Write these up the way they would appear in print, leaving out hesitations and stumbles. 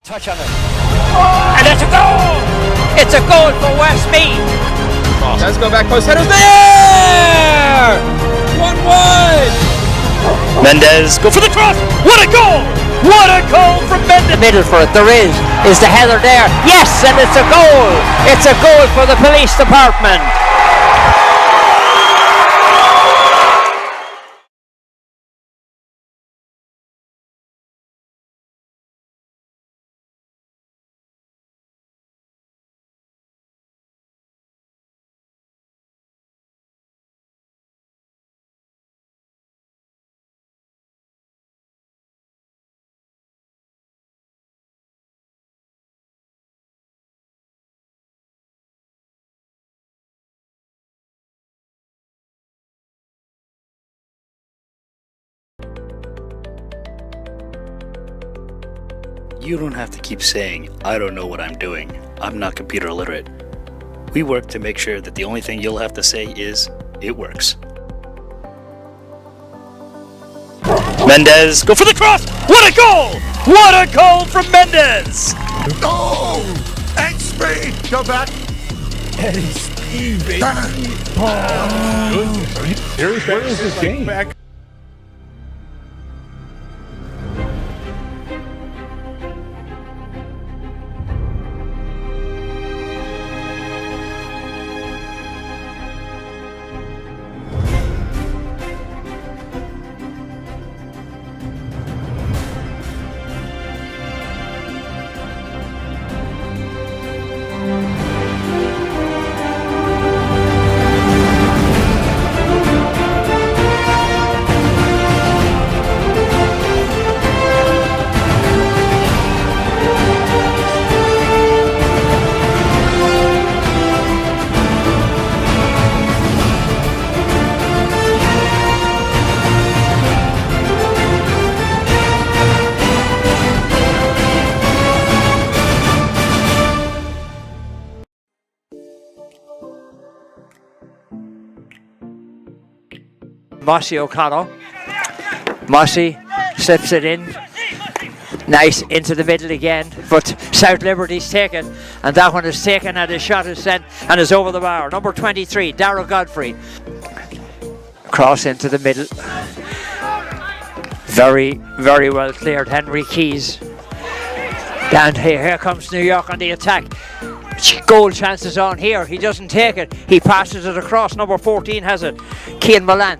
Touch on it. And it's a goal! It's a goal for Westmeath. Does go back post, headers there! 1-1! Mendez, go for the cross! What a goal! What a goal from Mendez! Middle for it, there is the header there. Yes, and it's a goal! It's a goal for the police department. You don't have to keep saying, I don't know what I'm doing. I'm not computer literate. We work to make sure that the only thing you'll have to say is, it works. Mendez, go for the cross! What a goal! What a goal from Mendez! Go! And speed! Go back! And Stevie! Where is this game? Back. Mossy O'Connor. Mossy slips it in. Nice into the middle again, but South Liberty's taken, and that one is taken and his shot is sent and is over the bar. Number 23, Darragh Godfrey. Cross into the middle. Very, very well cleared. Henry Keys. Down here comes New York on the attack. Goal chances on here. He doesn't take it. He passes it across. Number 14 has it. Cian Milan.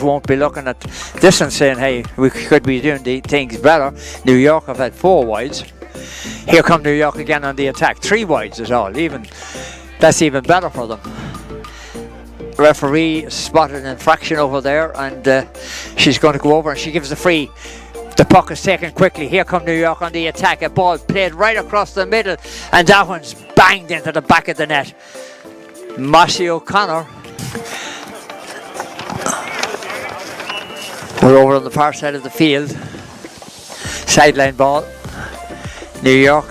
Won't be looking at this and saying, hey, we could be doing the things better. New York have had 4 wides. Here come New York again on the attack. 3 wides is all. That's even better for them. Referee spotted an infraction over there, and she's going to go over and she gives the free. The puck is taken quickly. Here come New York on the attack. A ball played right across the middle, and that one's banged into the back of the net. Mossy O'Connor. We're over on the far side of the field. Sideline ball. New York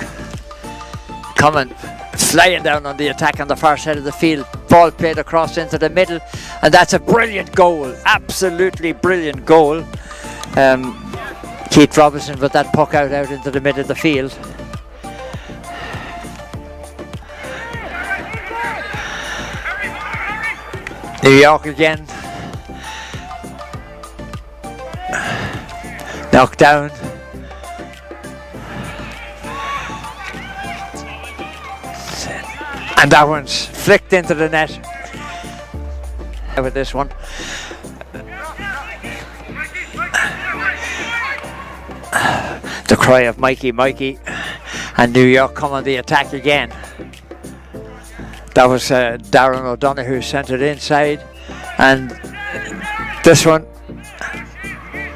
coming, flying down on the attack on the far side of the field. Ball played across into the middle, and that's a brilliant goal. Absolutely brilliant goal. Keith Robinson with that puck out into the middle of the field. New York again. Knocked down. And that one's flicked into the net. With this one. The cry of Mikey, Mikey. And New York come on the attack again. That was Darren O'Donoghue who sent it inside. And this one,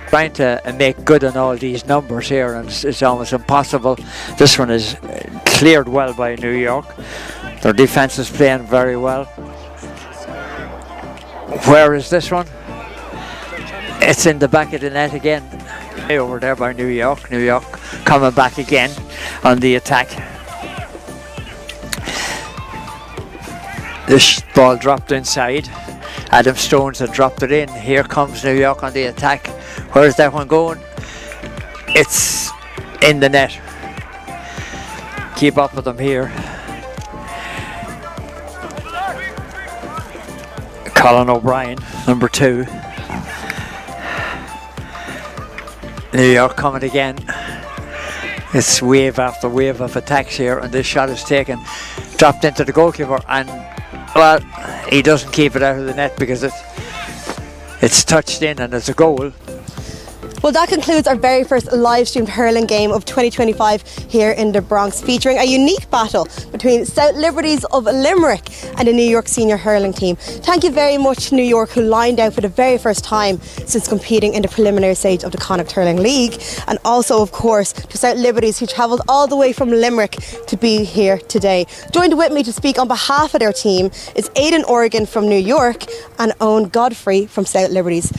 trying to make good on all these numbers here, and it's almost impossible. This one is cleared well by New York. Their defense is playing very well. Where is this one? It's in the back of the net again. Over there by New York. New York coming back again on the attack. This ball dropped inside. Adam Stones had dropped it in. Here comes New York on the attack. Where's that one going? It's in the net. keep up with them here. Colin O'Brien, number 2. New York coming again. It's wave after wave of attacks here, and this shot is taken, dropped into the goalkeeper, and well, he doesn't keep it out of the net because it's touched in and it's a goal. Well, that concludes our very first live streamed hurling game of 2025 here in the Bronx, featuring a unique battle between South Liberties of Limerick and the New York senior hurling team. Thank you very much to New York, who lined out for the very first time since competing in the preliminary stage of the Connacht Hurling League, and also of course to South Liberties, who travelled all the way from Limerick to be here today. Joined with me to speak on behalf of their team is Aidan Oregon from New York and Owen Godfrey from South Liberties.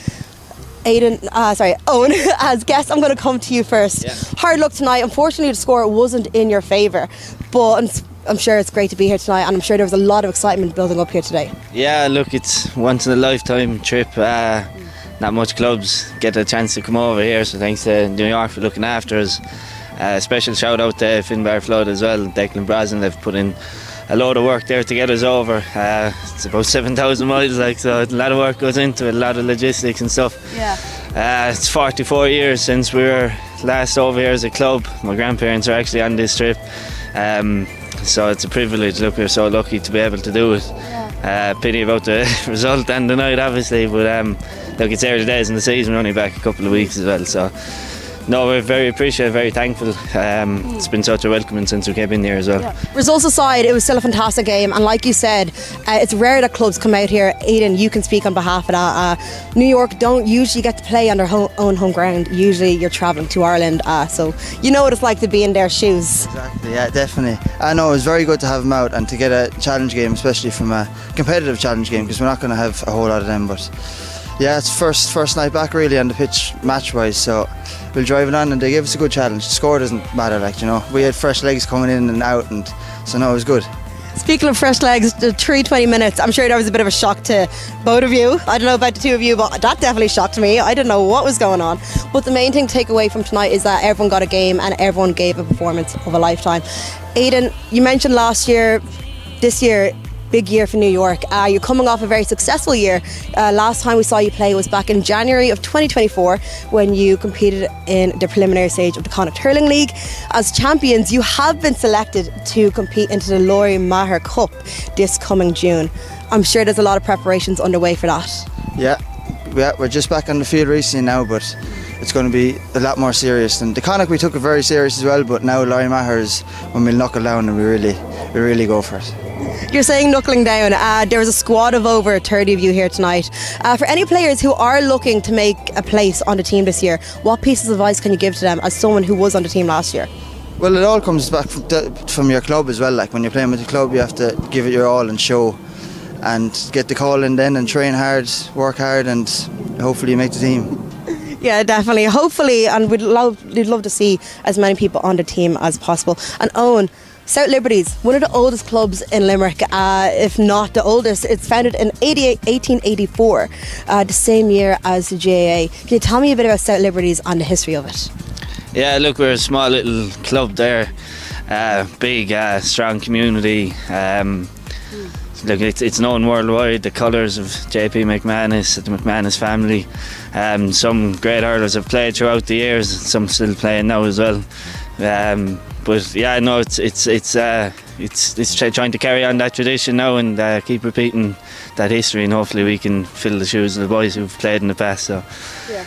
Owen, as guest, I'm going to come to you first. Yeah. Hard luck tonight. Unfortunately, the score wasn't in your favour, but I'm sure it's great to be here tonight, and I'm sure there was a lot of excitement building up here today. Yeah, look, it's once in a lifetime trip. Not much clubs get a chance to come over here, so thanks to New York for looking after us. Special shout out to Finbar Flood as well, Declan Brazen. They've put in a load of work there to get us over. It's about 7,000 miles, so a lot of work goes into it, a lot of logistics and stuff. Yeah. It's 44 years since we were last over here as a club. My grandparents are actually on this trip, so it's a privilege. Look, we're so lucky to be able to do it. Pity about the result and the night, obviously, but look, it's early days in the season. We're only back a couple of weeks as well, so no, we're very appreciative, very thankful. It's been such a welcoming since we came in here as well. Yeah. Results aside, it was still a fantastic game, and like you said, it's rare that clubs come out here. Aidan, you can speak on behalf of that. New York don't usually get to play on their own home ground. Usually you're travelling to Ireland, so you know what it's like to be in their shoes. Exactly, yeah, definitely. I know it was very good to have them out and to get a challenge game, especially from a competitive challenge game, because we're not going to have a whole lot of them, but yeah, it's first night back really on the pitch match-wise, so we'll drive it on, and they gave us a good challenge. The score doesn't matter, we had fresh legs coming in and out, and so no, it was good. Speaking of fresh legs, the 320 minutes, I'm sure that was a bit of a shock to both of you. I don't know about the two of you, but that definitely shocked me. I didn't know what was going on. But the main thing to take away from tonight is that everyone got a game and everyone gave a performance of a lifetime. Aidan, you mentioned last year, this year, big year for New York. You're coming off a very successful year. Last time we saw you play was back in January of 2024 when you competed in the preliminary stage of the Connacht Hurling League. As champions, you have been selected to compete into the Laurie Maher Cup this coming June. I'm sure there's a lot of preparations underway for that. Yeah, we're just back on the field recently now, but it's going to be a lot more serious. And the Connacht, we took it very serious as well, but now Laurie Maher is when we knuckle down and we really go for it. You're saying knuckling down. There was a squad of over 30 of you here tonight. For any players who are looking to make a place on the team this year, what pieces of advice can you give to them as someone who was on the team last year? Well, it all comes back from your club as well. When you're playing with the club, you have to give it your all and show, and get the call in then and train hard, work hard, and hopefully you make the team. Yeah, definitely. Hopefully, and we'd love to see as many people on the team as possible. And Owen, South Liberties, one of the oldest clubs in Limerick, if not the oldest. It's founded in 1884, the same year as the GAA. Can you tell me a bit about South Liberties and the history of it? Yeah, look, we're a small little club there, big, strong community. Look, it's known worldwide, the colours of JP McManus, the McManus family. Some great hurlers have played throughout the years, some still playing now as well. But yeah, no, it's trying to carry on that tradition now and keep repeating that history, and hopefully we can fill the shoes of the boys who've played in the past. So yeah.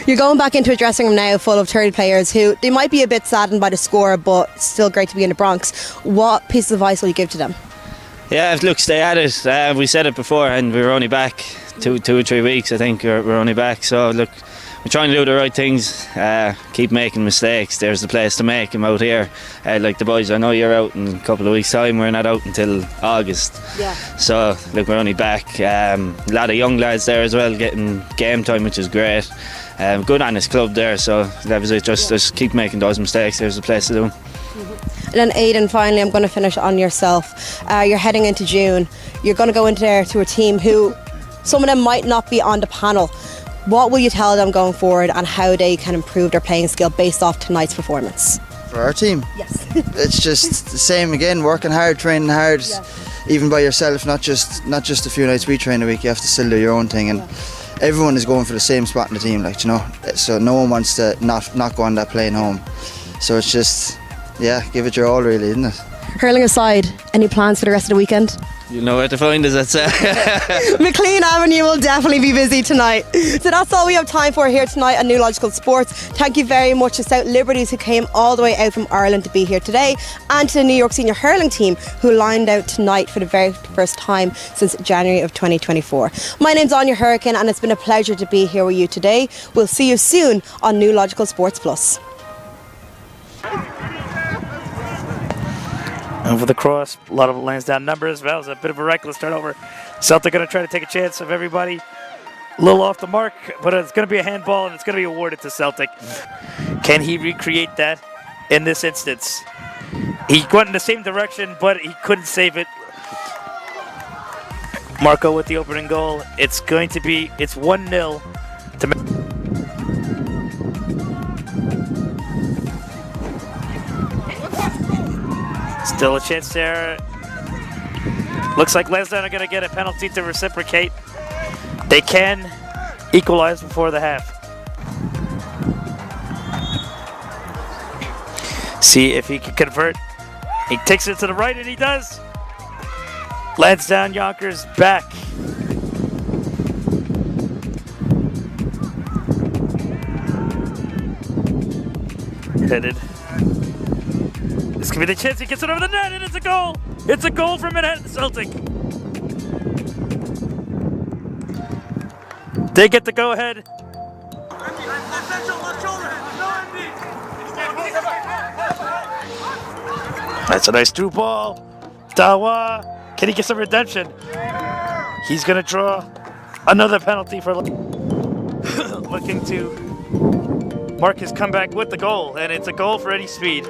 You're going back into a dressing room now full of 30 players who they might be a bit saddened by the score, but still great to be in the Bronx. What piece of advice will you give to them? Yeah, look, stay at it. We said it before, and we were only back two or 3 weeks. I think we're only back. So look, we're trying to do the right things. Keep making mistakes. There's the place to make them out here. Like the boys, I know you're out in a couple of weeks' time. We're not out until August. Yeah. So look, we're only back. A lot of young lads there as well, getting game time, which is great. Good honest club there. So that was it. Just keep making those mistakes. There's the place to do them. And then Aidan, finally, I'm going to finish on yourself. You're heading into June. You're going to go into there to a team who some of them might not be on the panel. What will you tell them going forward and how they can improve their playing skill based off tonight's performance? For our team, Yes. it's just the same again. Working hard, training hard, even by yourself. Not just a few nights we train a week. You have to still do your own thing, and everyone is going for the same spot in the team. Like, you know, so no one wants to not go on that plane home. So it's just, give it your all, really, isn't it? Hurling aside, any plans for the rest of the weekend? You know where to find us, that's McLean Avenue will definitely be busy tonight. So that's all we have time for here tonight on New Logical Sports. Thank you very much to South Liberties, who came all the way out from Ireland to be here today, and to the New York Senior Hurling team, who lined out tonight for the very first time since January of 2024. My name's Anya Hurricane, and it's been a pleasure to be here with you today. We'll see you soon on New Logical Sports Plus. Over the cross, a lot of Lansdowne numbers. That was a bit of a reckless turnover. Celtic going to try to take a chance of everybody. A little off the mark, but it's going to be a handball, and it's going to be awarded to Celtic. Can he recreate that in this instance? He went in the same direction, but he couldn't save it. Marco with the opening goal. It's 1-0 to... Still a chance there. Looks like Lansdowne are going to get a penalty to reciprocate. They can equalize before the half. See if he can convert. He takes it to the right, and he does. Lansdowne Yonkers back. Headed. This could be the chance he gets it over the net, and it's a goal! It's a goal for Manhattan Celtic. They get the go-ahead. That's a nice through ball. Dawa, can he get some redemption? He's gonna draw another penalty for looking to mark his comeback with the goal, and it's a goal for Eddie Speed.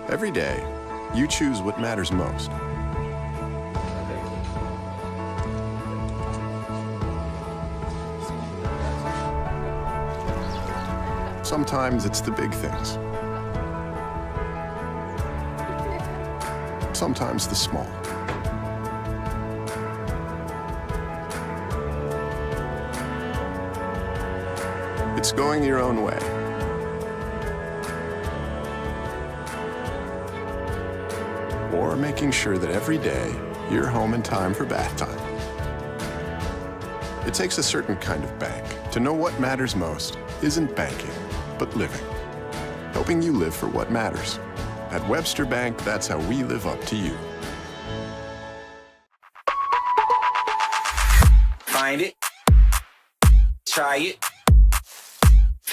Every day, you choose what matters most. Sometimes it's the big things. Sometimes the small. It's going your own way. Or making sure that every day you're home in time for bath time. It takes a certain kind of bank to know what matters most isn't banking, but living. Helping you live for what matters. At Webster Bank, that's how we live up to you. Find it, try it,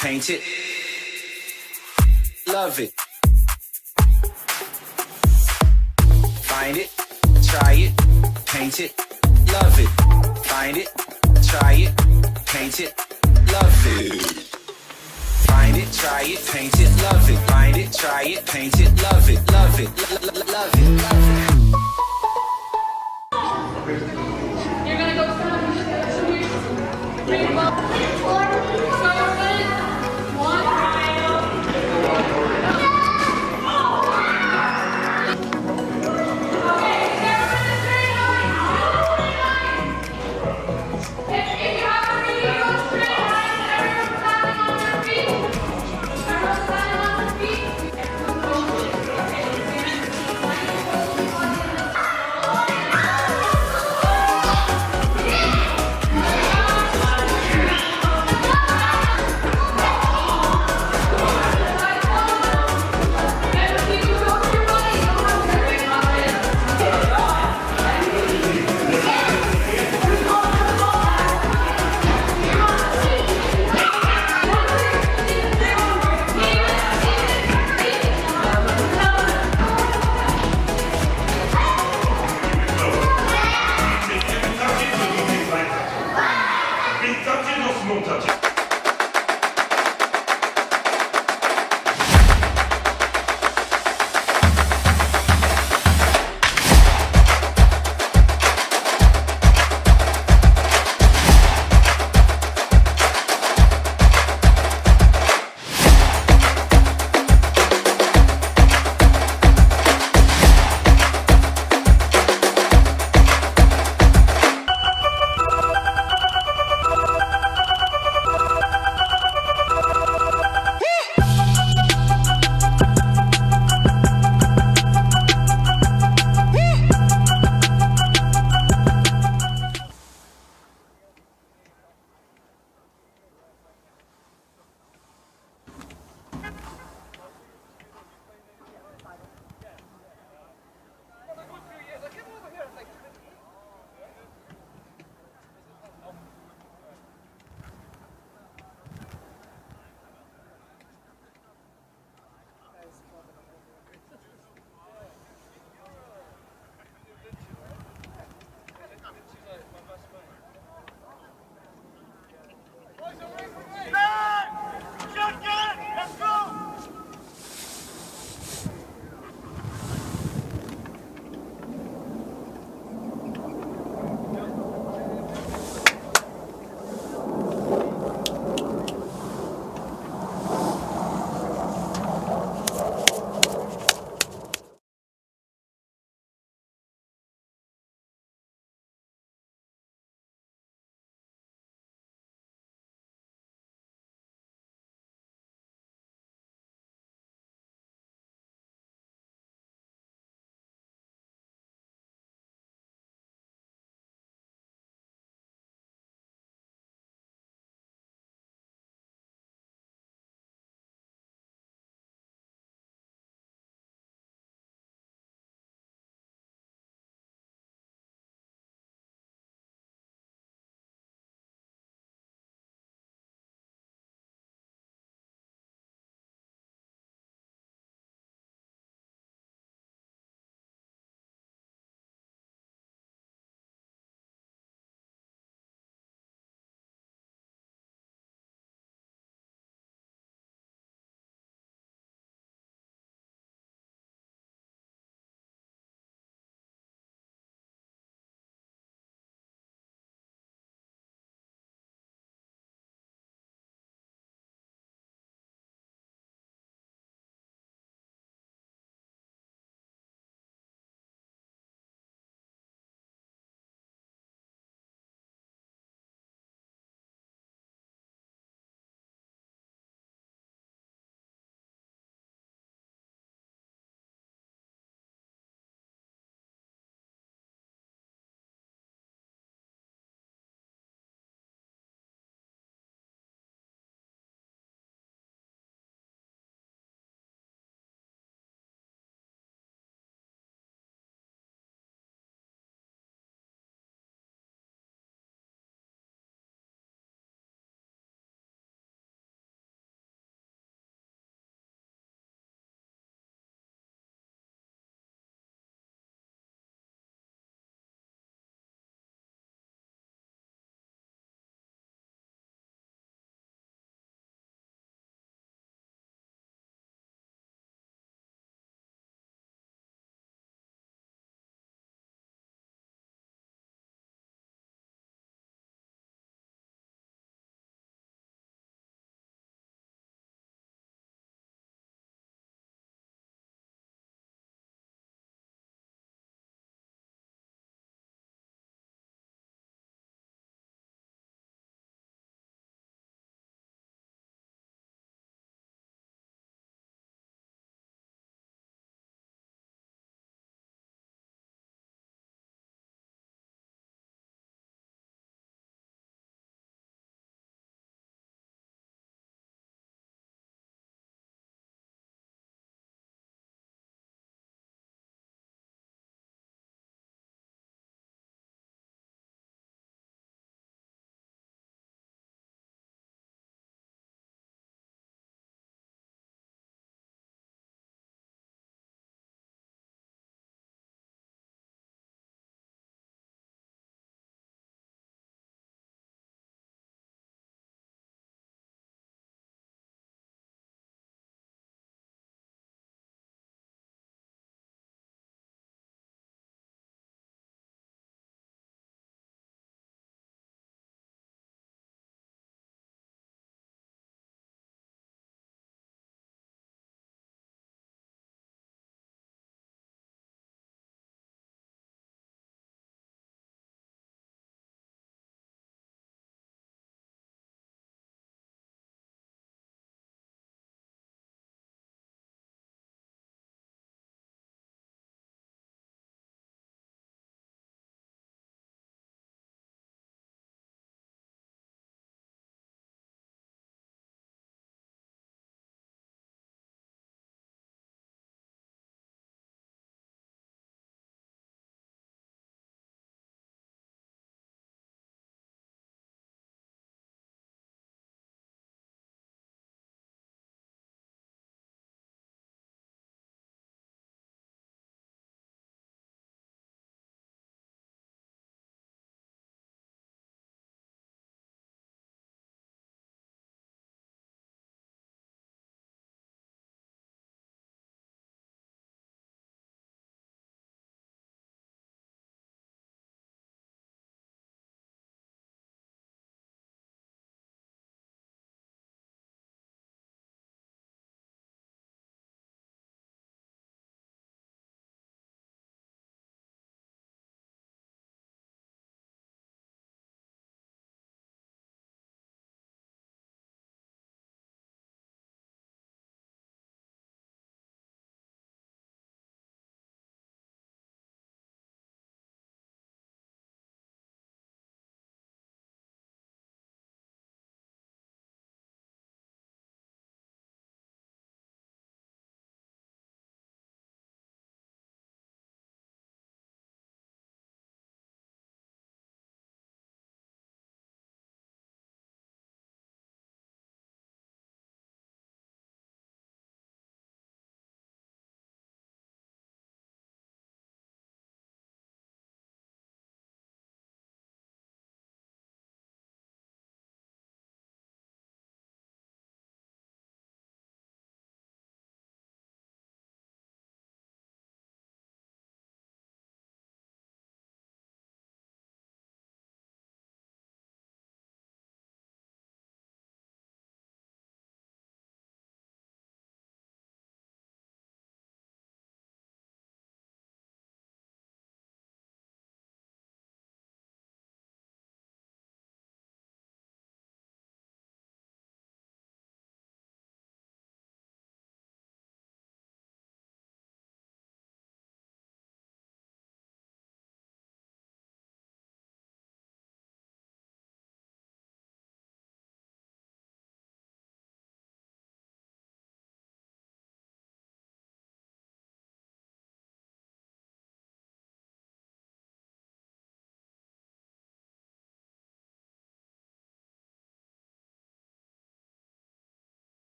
paint it, love it. Find it, try it, paint it, love it. Find it, try it, paint it, love it. Find it, try it, paint it, love it. Find it, try it, paint it, love it, love it, love it, love it. You're gonna go bring them up.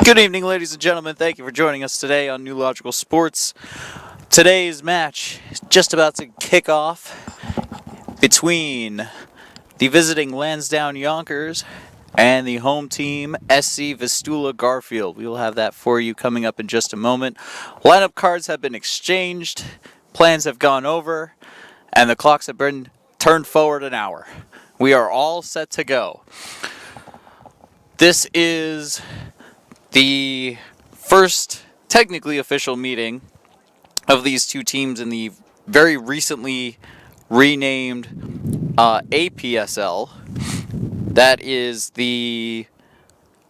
Good evening, ladies and gentlemen. Thank you for joining us today on New Logical Sports. Today's match is just about to kick off between the visiting Lansdowne Yonkers and the home team, SC Vistula Garfield. We will have that for you coming up in just a moment. Lineup cards have been exchanged, plans have gone over, and the clocks have been turned forward an hour. We are all set to go. This is the first technically official meeting of these two teams in the very recently renamed APSL. That is the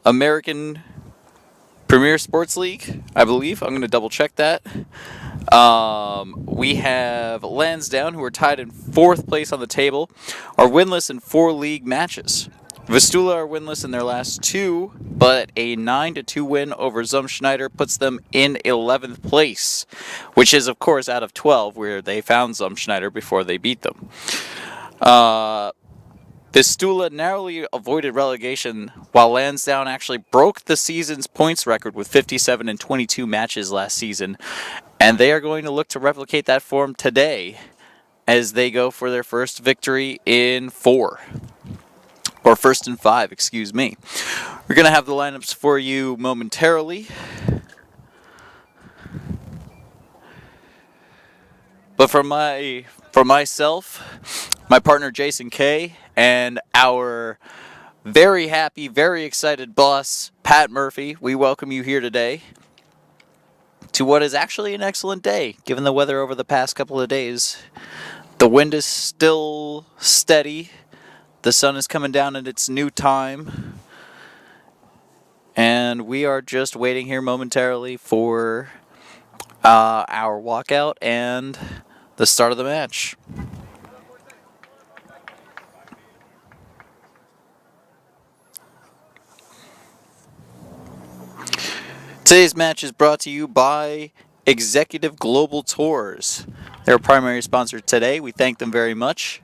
American Premier Sports League, I believe. I'm going to double check that. We have Lansdowne, who are tied in 4th place on the table, are winless in 4 league matches. Vistula are winless in their last 2, but a 9-2 win over Zumschneider puts them in 11th place, which is, of course, out of 12, where they found Zumschneider before they beat them. Vistula narrowly avoided relegation, while Lansdowne actually broke the season's points record with 57 in 22 matches last season, and they are going to look to replicate that form today as they go for their first victory in 4. Or first and 5, excuse me. We're going to have the lineups for you momentarily. But for myself, my partner Jason K, and our very happy, very excited boss, Pat Murphy, we welcome you here today to what is actually an excellent day, given the weather over the past couple of days. The wind is still steady. The sun is coming down at its new time, and we are just waiting here momentarily for our walkout and the start of the match. Today's match is brought to you by Executive Global Tours. They're our primary sponsor today. We thank them very much.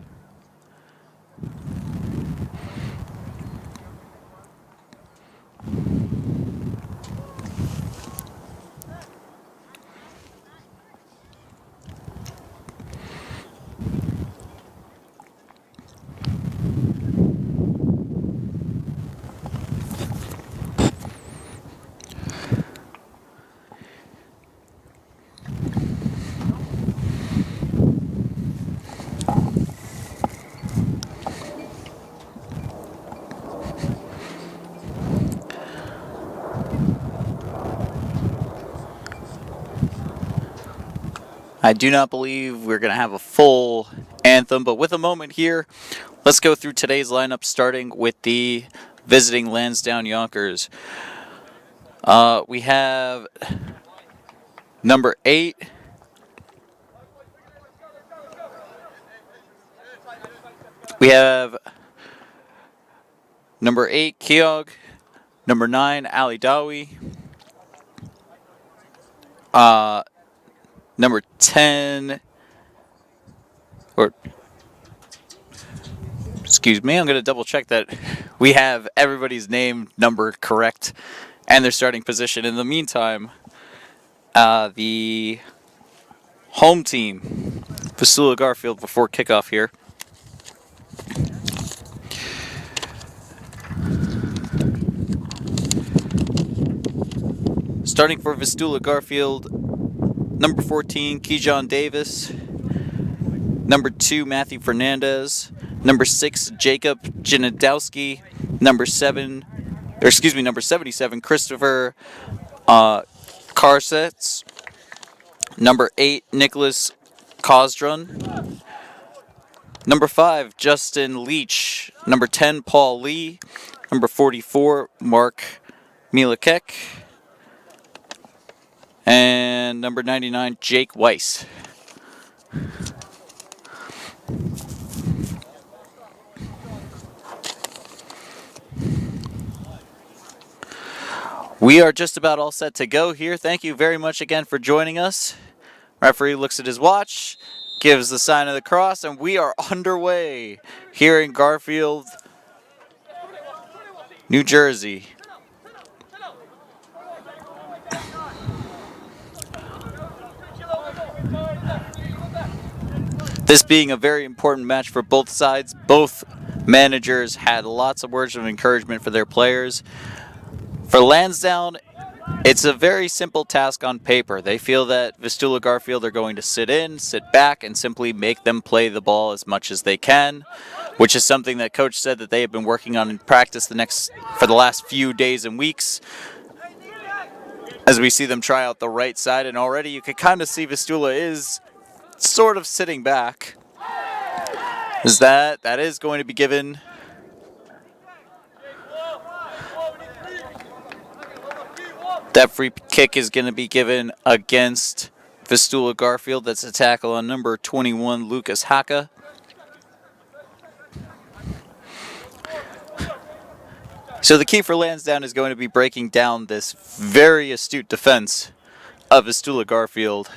I do not believe we're going to have a full anthem, but with a moment here, let's go through today's lineup, starting with the visiting Lansdowne Yonkers. We have number 8. We have number 8, Keogh. Number 9, Ali Dawi. Number 10, or excuse me, I'm going to double check that we have everybody's name number correct and their starting position. In the meantime, the home team, Vistula Garfield, before kickoff here. Starting for Vistula Garfield, number 14, Kejon Davis. Number 2, Matthew Fernandez. Number 6, Jacob Janadowski. Number 77, Christopher Karsets. Number 8, Nicholas Kosdrun. Number 5, Justin Leach. Number 10, Paul Lee. Number 44, Mark Milakek. And number 99, Jake Weiss. We are just about all set to go here. Thank you very much again for joining us. Referee looks at his watch, gives the sign of the cross, and we are underway here in Garfield, New Jersey. This being a very important match for both sides, both managers had lots of words of encouragement for their players. For Lansdowne, it's a very simple task on paper. They feel that Vistula Garfield are going to sit back, and simply make them play the ball as much as they can, which is something that Coach said that they have been working on in practice for the last few days and weeks. As we see them try out the right side, and already you can kind of see Vistula is sort of sitting back. That is going to be given. That free kick is going to be given against Vistula Garfield. That's a tackle on number 21, Lucas Haka. So the key for Lansdowne is going to be breaking down this very astute defense of Vistula Garfield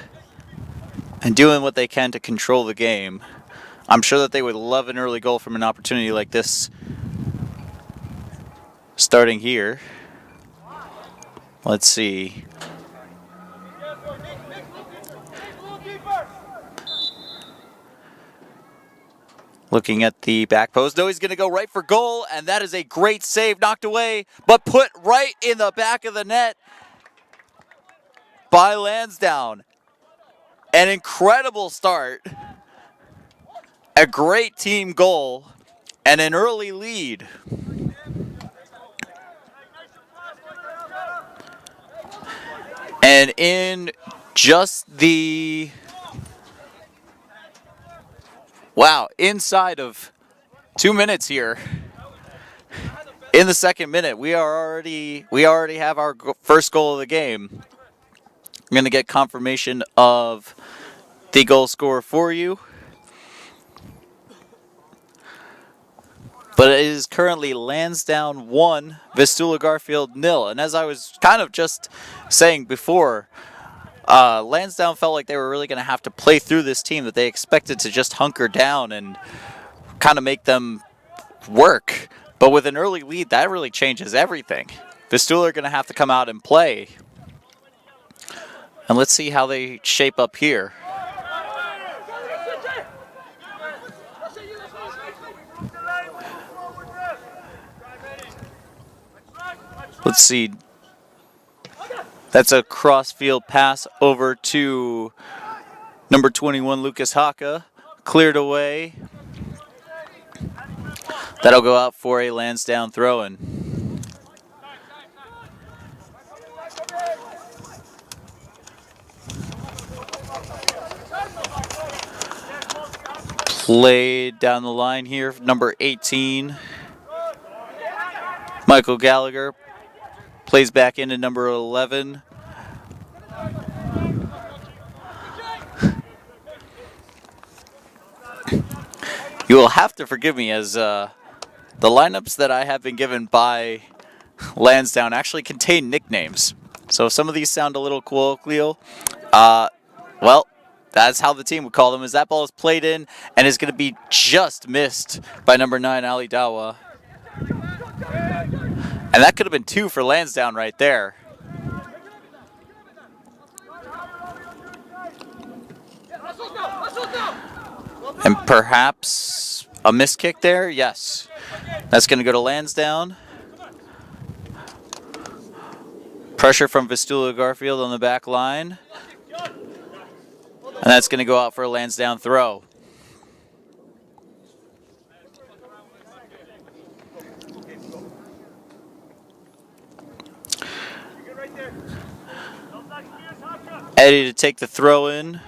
and doing what they can to control the game. I'm sure that they would love an early goal from an opportunity like this. Starting here. Let's see. Looking at the back post. No, he's going to go right for goal, and that is a great save, knocked away, but put right in the back of the net by Lansdowne. An incredible start, a great team goal, and an early lead. And in just the... Wow, inside of 2 minutes here, in the second minute, we already have our first goal of the game. I'm going to get confirmation of the goal scorer for you. But it is currently Lansdowne 1, Vistula Garfield 0. And as I was kind of just saying before, Lansdowne felt like they were really going to have to play through this team, that they expected to just hunker down and kind of make them work. But with an early lead, that really changes everything. Vistula are going to have to come out and play. And let's see how they shape up here. Let's see. That's a cross-field pass over to number 21, Lucas Haka. Cleared away. That'll go out for a Lansdowne throw-in. Played down the line here, number 18, Michael Gallagher. Plays back into number 11. You will have to forgive me, as the lineups that I have been given by Lansdowne actually contain nicknames. So if some of these sound a little colloquial, well, that's how the team would call them, as that ball is played in and is going to be just missed by number 9, Ali Dawa. And that could have been 2 for Lansdowne right there. And perhaps a missed kick there? Yes. That's going to go to Lansdowne. Pressure from Vistula Garfield on the back line. And that's going to go out for a Lansdowne throw. Eddie to take the throw in.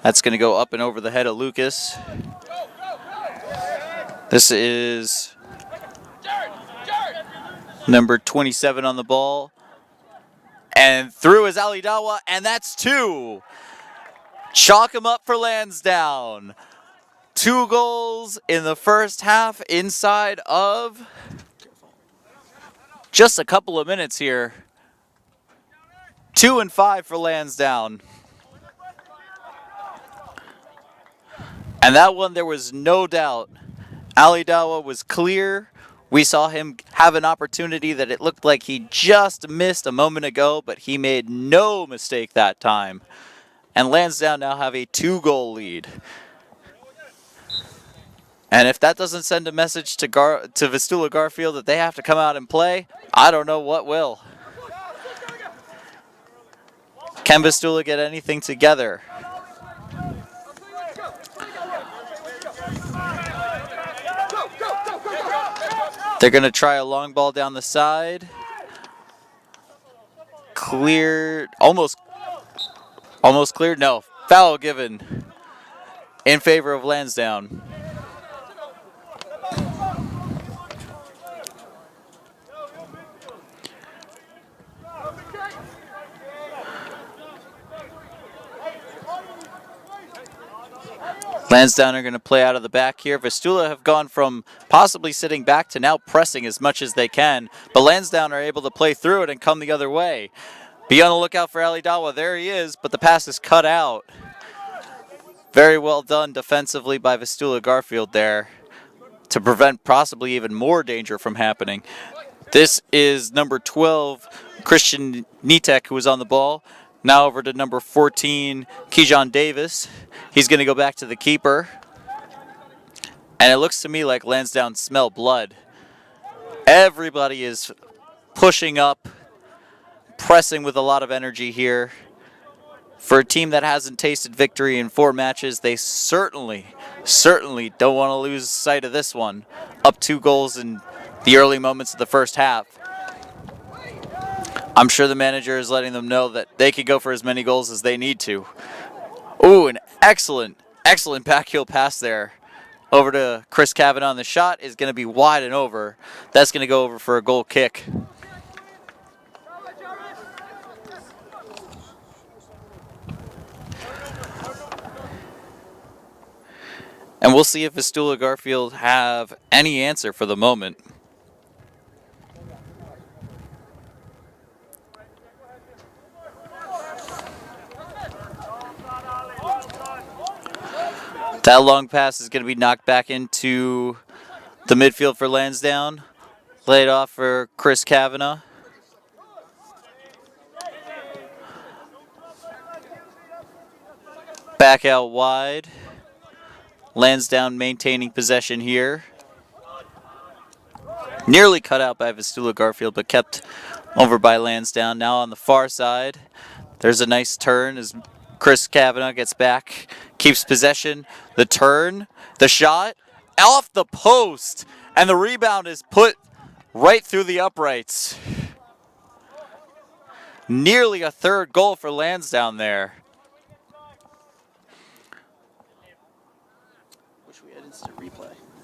That's going to go up and over the head of Lucas. This is number 27 on the ball. And through is Ali Dawa, and that's 2. Chalk him up for Lansdowne. 2 goals in the first half inside of just a couple of minutes here. 2 and 5 for Lansdowne. And that one, there was no doubt. Ali Dawa was clear. We saw him have an opportunity that it looked like he just missed a moment ago, but he made no mistake that time. and Lansdowne now have a 2-goal lead. And if that doesn't send a message to Vistula Garfield that they have to come out and play, I don't know what will. Can Vistula get anything together? They're going to try a long ball down the side. Cleared, almost cleared. No, foul given in favor of Lansdowne. Lansdowne are going to play out of the back here. Vistula have gone from possibly sitting back to now pressing as much as they can, but Lansdowne are able to play through it and come the other way. Be on the lookout for Ali Dawa. There he is, but the pass is cut out. Very well done defensively by Vistula Garfield there to prevent possibly even more danger from happening. This is number 12, Christian Nitek, who was on the ball. Now over to number 14, Kejon Davis. He's going to go back to the keeper. And it looks to me like Lansdowne smell blood. Everybody is pushing up, pressing with a lot of energy here. For a team that hasn't tasted victory in 4 matches, they certainly don't want to lose sight of this one. Up 2 goals in the early moments of the first half. I'm sure the manager is letting them know that they can go for as many goals as they need to. Ooh, an excellent backheel pass there. Over to Chris Kavanaugh, and the shot is going to be wide and over. That's going to go over for a goal kick. And we'll see if Vistula Garfield have any answer for the moment. That long pass is going to be knocked back into the midfield for Lansdowne. Laid off for Chris Kavanaugh. Back out wide. Lansdowne maintaining possession here. Nearly cut out by Vistula Garfield, but kept over by Lansdowne. Now on the far side, there's a nice turn as Chris Kavanaugh gets back, keeps possession. The turn, the shot, off the post, and the rebound is put right through the uprights. Nearly a 3rd goal for Lansdowne there.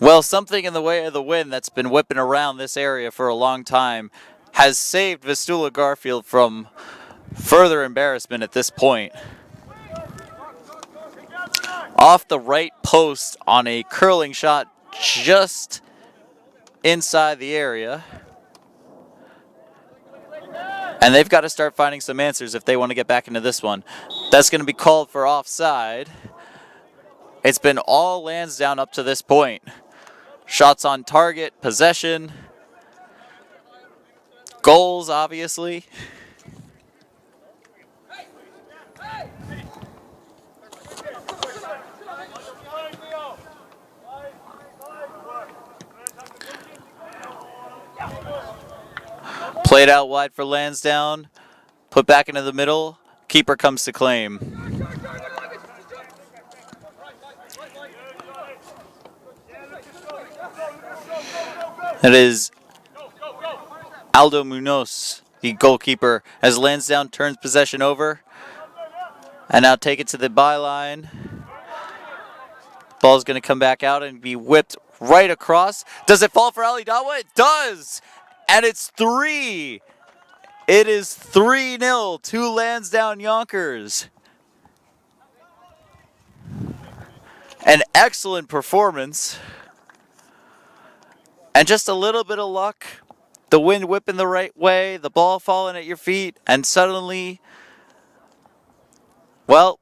Well, something in the way of the wind that's been whipping around this area for a long time has saved Vistula Garfield from further embarrassment at this point. Off the right post on a curling shot just inside the area. And they've got to start finding some answers if they want to get back into this one. That's going to be called for offside. It's been all Lansdowne up to this point. Shots on target, possession, goals, obviously. Played out wide for Lansdowne, put back into the middle, keeper comes to claim. It is Aldo Munoz, the goalkeeper, as Lansdowne turns possession over. And now take it to the byline. Ball's going to come back out and be whipped right across. Does it fall for Ali Dawa? It does! And it's 3. It is 3-0 to Lansdowne Yonkers. An excellent performance. And just a little bit of luck. The wind whipping the right way, the ball falling at your feet, and suddenly, well,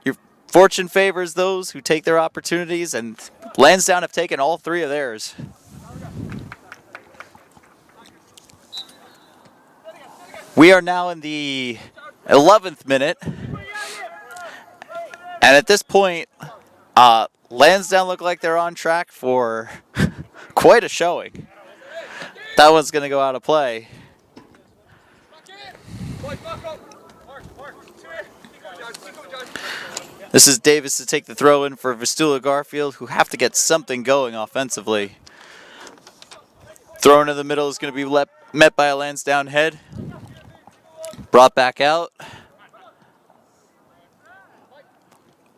your fortune favors those who take their opportunities, and Lansdowne have taken all 3 of theirs. We are now in the 11th minute. And at this point, Lansdowne look like they're on track for quite a showing. That one's going to go out of play. This is Davis to take the throw in for Vistula Garfield, who have to get something going offensively. Throw into the middle is going to be met by a Lansdowne head. Brought back out.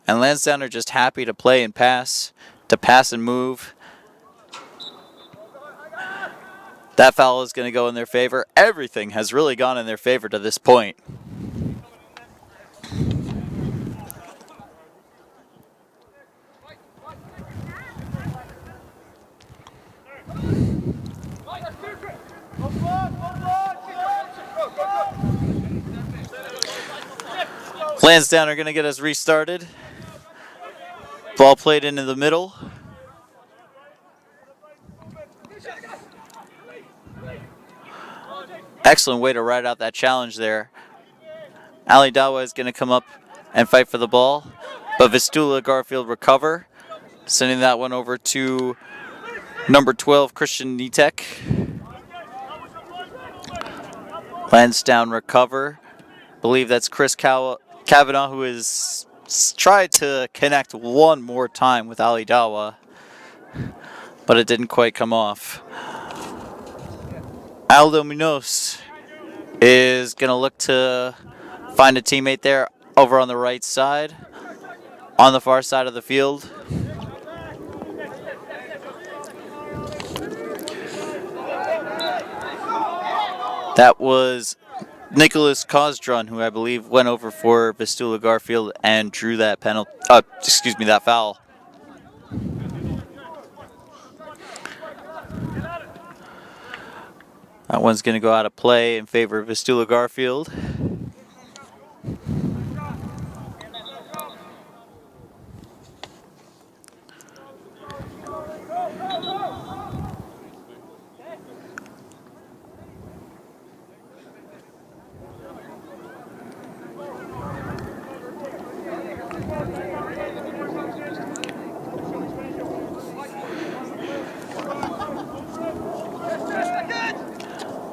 And Lansdowne are just happy to play and pass, and move. That foul is going to go in their favor. Everything has really gone in their favor to this point. Lansdowne are going to get us restarted. Ball played into the middle. Excellent way to ride out that challenge there. Ali Dawa is going to come up and fight for the ball, but Vistula Garfield recover, sending that one over to number 12, Christian Nitek. Lansdowne recover. Believe that's Chris Kavanaugh, who has tried to connect one more time with Ali Dawa, but it didn't quite come off. Aldo Munoz is going to look to find a teammate there over on the right side, on the far side of the field. That was Nicholas Kosdrun, who I believe went over for Vistula Garfield and drew that that foul. That one's going to go out of play in favor of Vistula Garfield.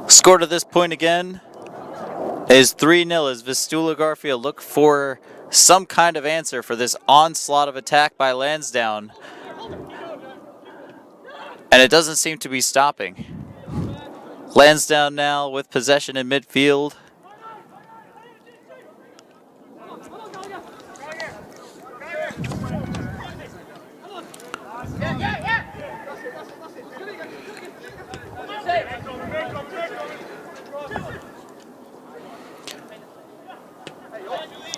Score to this point again is 3-0 as Vistula Garfield look for some kind of answer for this onslaught of attack by Lansdowne. And it doesn't seem to be stopping. Lansdowne now with possession in midfield.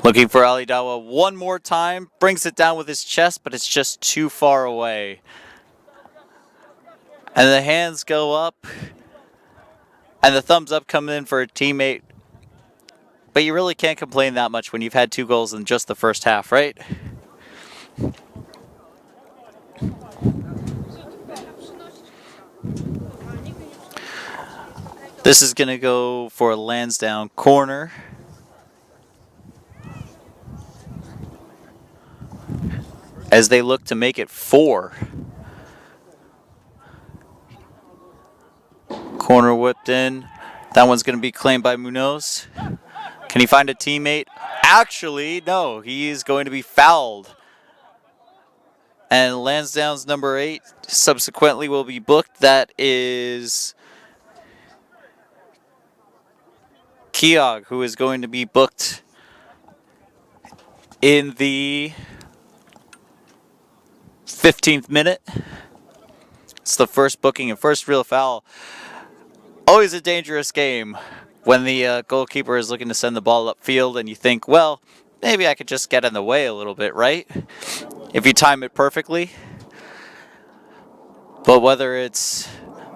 Looking for Ali Dawa one more time, brings it down with his chest, but it's just too far away. And the hands go up, and the thumbs up come in for a teammate. But you really can't complain that much when you've had 2 goals in just the first half, right? This is going to go for a Lansdowne corner. As they look to make it 4. Corner whipped in. That one's going to be claimed by Munoz. Can he find a teammate? Actually, no. He is going to be fouled. And Lansdowne's number 8 subsequently will be booked. That is Keogh, who is going to be booked in the 15th minute. It's the first booking and first real foul. Always a dangerous game when the goalkeeper is looking to send the ball upfield and you think, well, maybe I could just get in the way a little bit, right? If you time it perfectly. But whether it's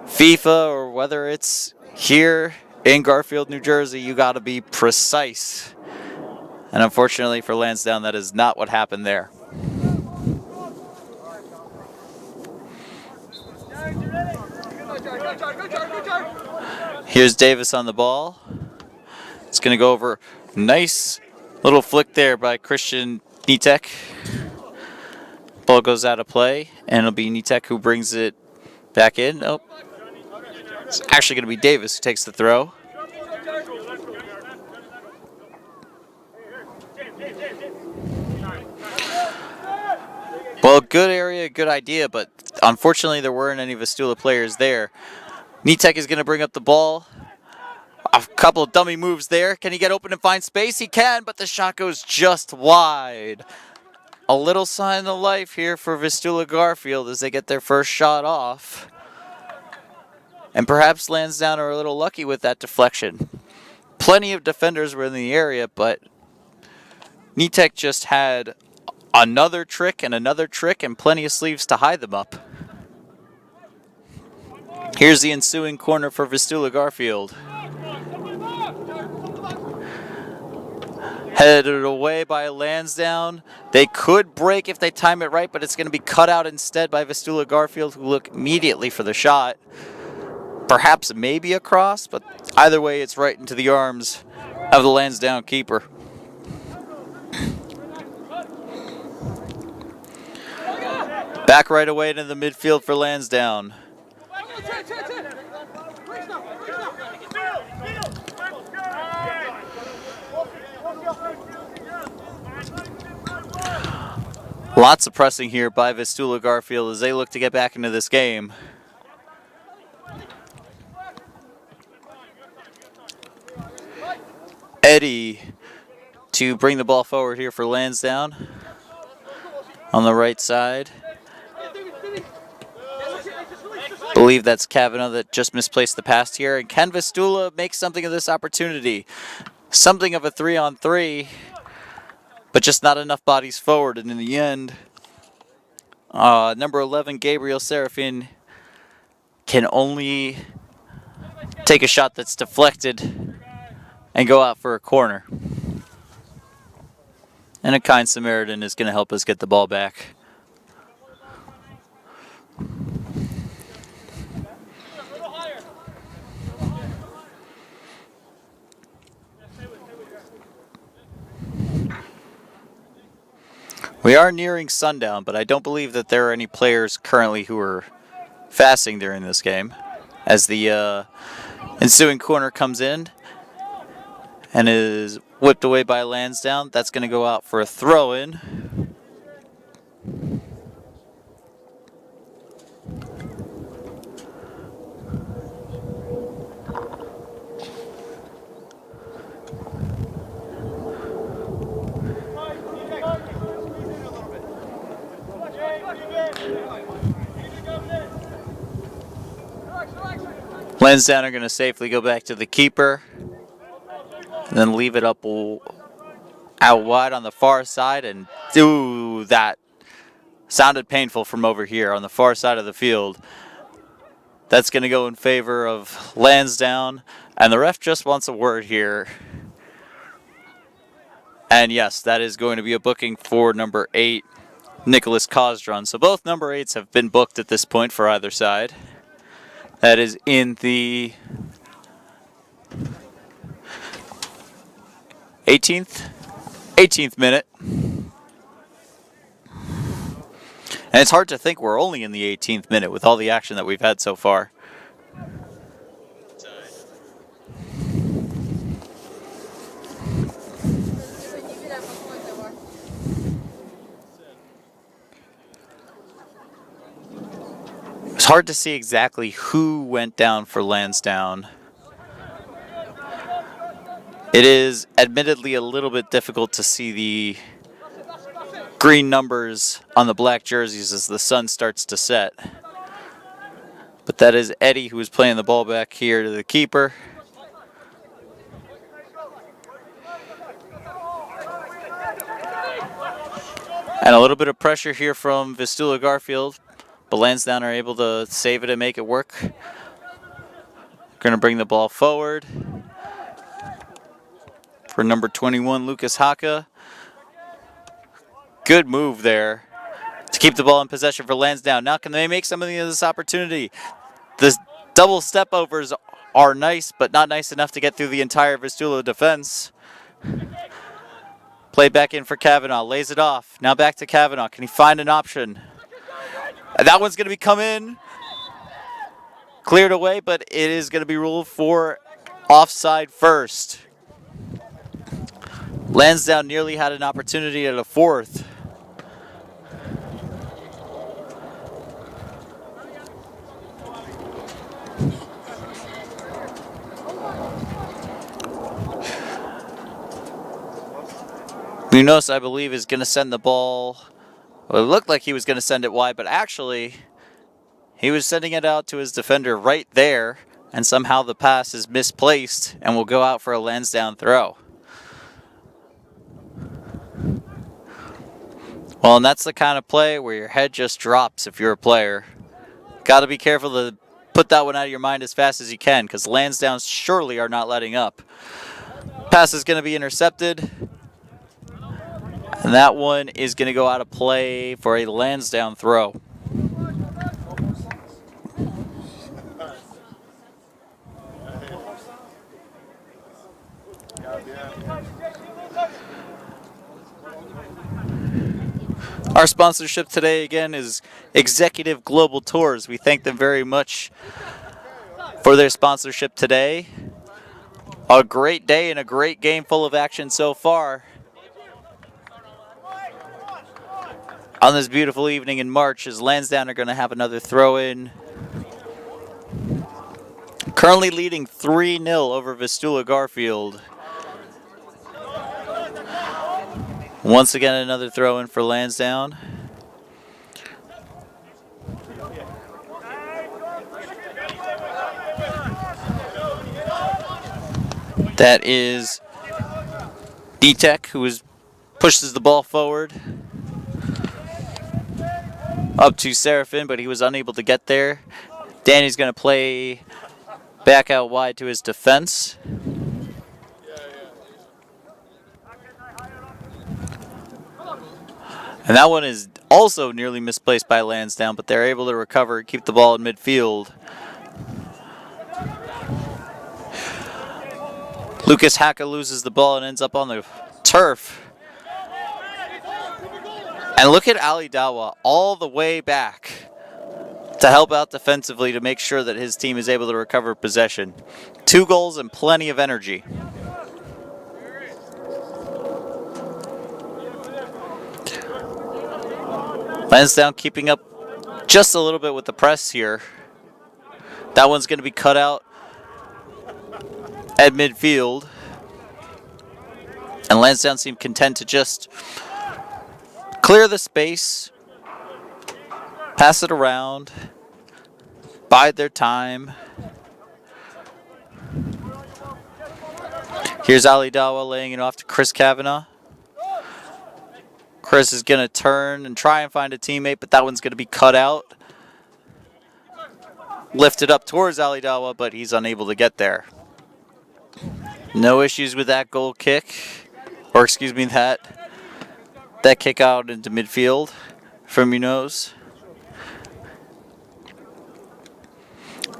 FIFA or whether it's here in Garfield, New Jersey, you got to be precise. And unfortunately for Lansdowne, that is not what happened there. Here's Davis on the ball. It's going to go over. Nice little flick there by Christian Nitek. Ball goes out of play, and it'll be Nitek who brings it back in. Oh, it's actually going to be Davis who takes the throw. Well, good area, good idea, but unfortunately there weren't any Vistula players there. Nitek is going to bring up the ball. A couple of dummy moves there. Can he get open and find space? He can, but the shot goes just wide. A little sign of life here for Vistula Garfield as they get their first shot off. And perhaps Lansdowne are a little lucky with that deflection. Plenty of defenders were in the area, but Nitek just had another trick and plenty of sleeves to hide them up. Here's the ensuing corner for Vistula Garfield. Headed away by Lansdowne. They could break if they time it right, but it's going to be cut out instead by Vistula Garfield, who look immediately for the shot. Perhaps maybe a cross, but either way, it's right into the arms of the Lansdowne keeper. Back right away into the midfield for Lansdowne. Lots of pressing here by Vistula Garfield as they look to get back into this game. Eddie to bring the ball forward here for Lansdowne on the right side. Believe that's Kavanaugh that just misplaced the pass here. And can Vistula make something of this opportunity? Something of a 3-on-3, but just not enough bodies forward. And in the end, number 11, Gabriel Serafin, can only take a shot that's deflected and go out for a corner. And a kind Samaritan is going to help us get the ball back. We are nearing sundown, but I don't believe that there are any players currently who are fasting during this game. As the ensuing corner comes in and is whipped away by Lansdowne, that's going to go out for a throw-in. Lansdowne are going to safely go back to the keeper and then leave it up out wide on the far side, and that sounded painful from over here on the far side of the field. That's going to go in favor of Lansdowne, and the ref just wants a word here. And yes, that is going to be a booking for number 8, Nicholas Cosdron. So both number 8s have been booked at this point for either side. That is in the 18th minute. And it's hard to think we're only in the 18th minute with all the action that we've had so far. It's hard to see exactly who went down for Lansdowne. It is admittedly a little bit difficult to see the green numbers on the black jerseys as the sun starts to set. But that is Eddie who is playing the ball back here to the keeper. And a little bit of pressure here from Vistula Garfield. But Lansdowne are able to save it and make it work. Going to bring the ball forward for number 21, Lucas Haka. Good move there to keep the ball in possession for Lansdowne. Now can they make something of this opportunity? The double step overs are nice, but not nice enough to get through the entire Vistula defense. Play back in for Kavanaugh. Lays it off. Now back to Kavanaugh. Can he find an option? That one's going to be come in. Cleared away, but it is going to be ruled for offside first. Lansdowne nearly had an opportunity at a fourth. Munoz, I believe, is going to send the ball. Well, it looked like he was going to send it wide, but actually he was sending it out to his defender right there, and somehow the pass is misplaced and will go out for a Lansdowne throw. Well, and that's the kind of play where your head just drops if you're a player. Got to be careful to put that one out of your mind as fast as you can, because Lansdowne surely are not letting up. Pass is going to be intercepted. And that one is going to go out of play for a Lansdowne throw. Our sponsorship today again is Executive Global Tours. We thank them very much for their sponsorship today. A great day and a great game full of action so far. On this beautiful evening in March, as Lansdowne are going to have another throw-in. Currently leading 3-0 over Vistula Garfield. Once again, another throw-in for Lansdowne. That is D-Tech, who pushes the ball forward. Up to Seraphin, but he was unable to get there. Danny's going to play back out wide to his defense. And that one is also nearly misplaced by Lansdowne, but they're able to recover and keep the ball in midfield. Lucas Hacka loses the ball and ends up on the turf. And look at Ali Dawa all the way back to help out defensively to make sure that his team is able to recover possession. 2 goals and plenty of energy. Lansdowne keeping up just a little bit with the press here. That one's going to be cut out at midfield. And Lansdowne seem content to just clear the space, pass it around, bide their time. Here's Ali Dawa laying it off to Chris Kavanaugh. Chris is going to turn and try and find a teammate, but that one's going to be cut out. Lifted up towards Ali Dawa, but he's unable to get there. No issues with that goal kick, or excuse me, that kick out into midfield from Munoz.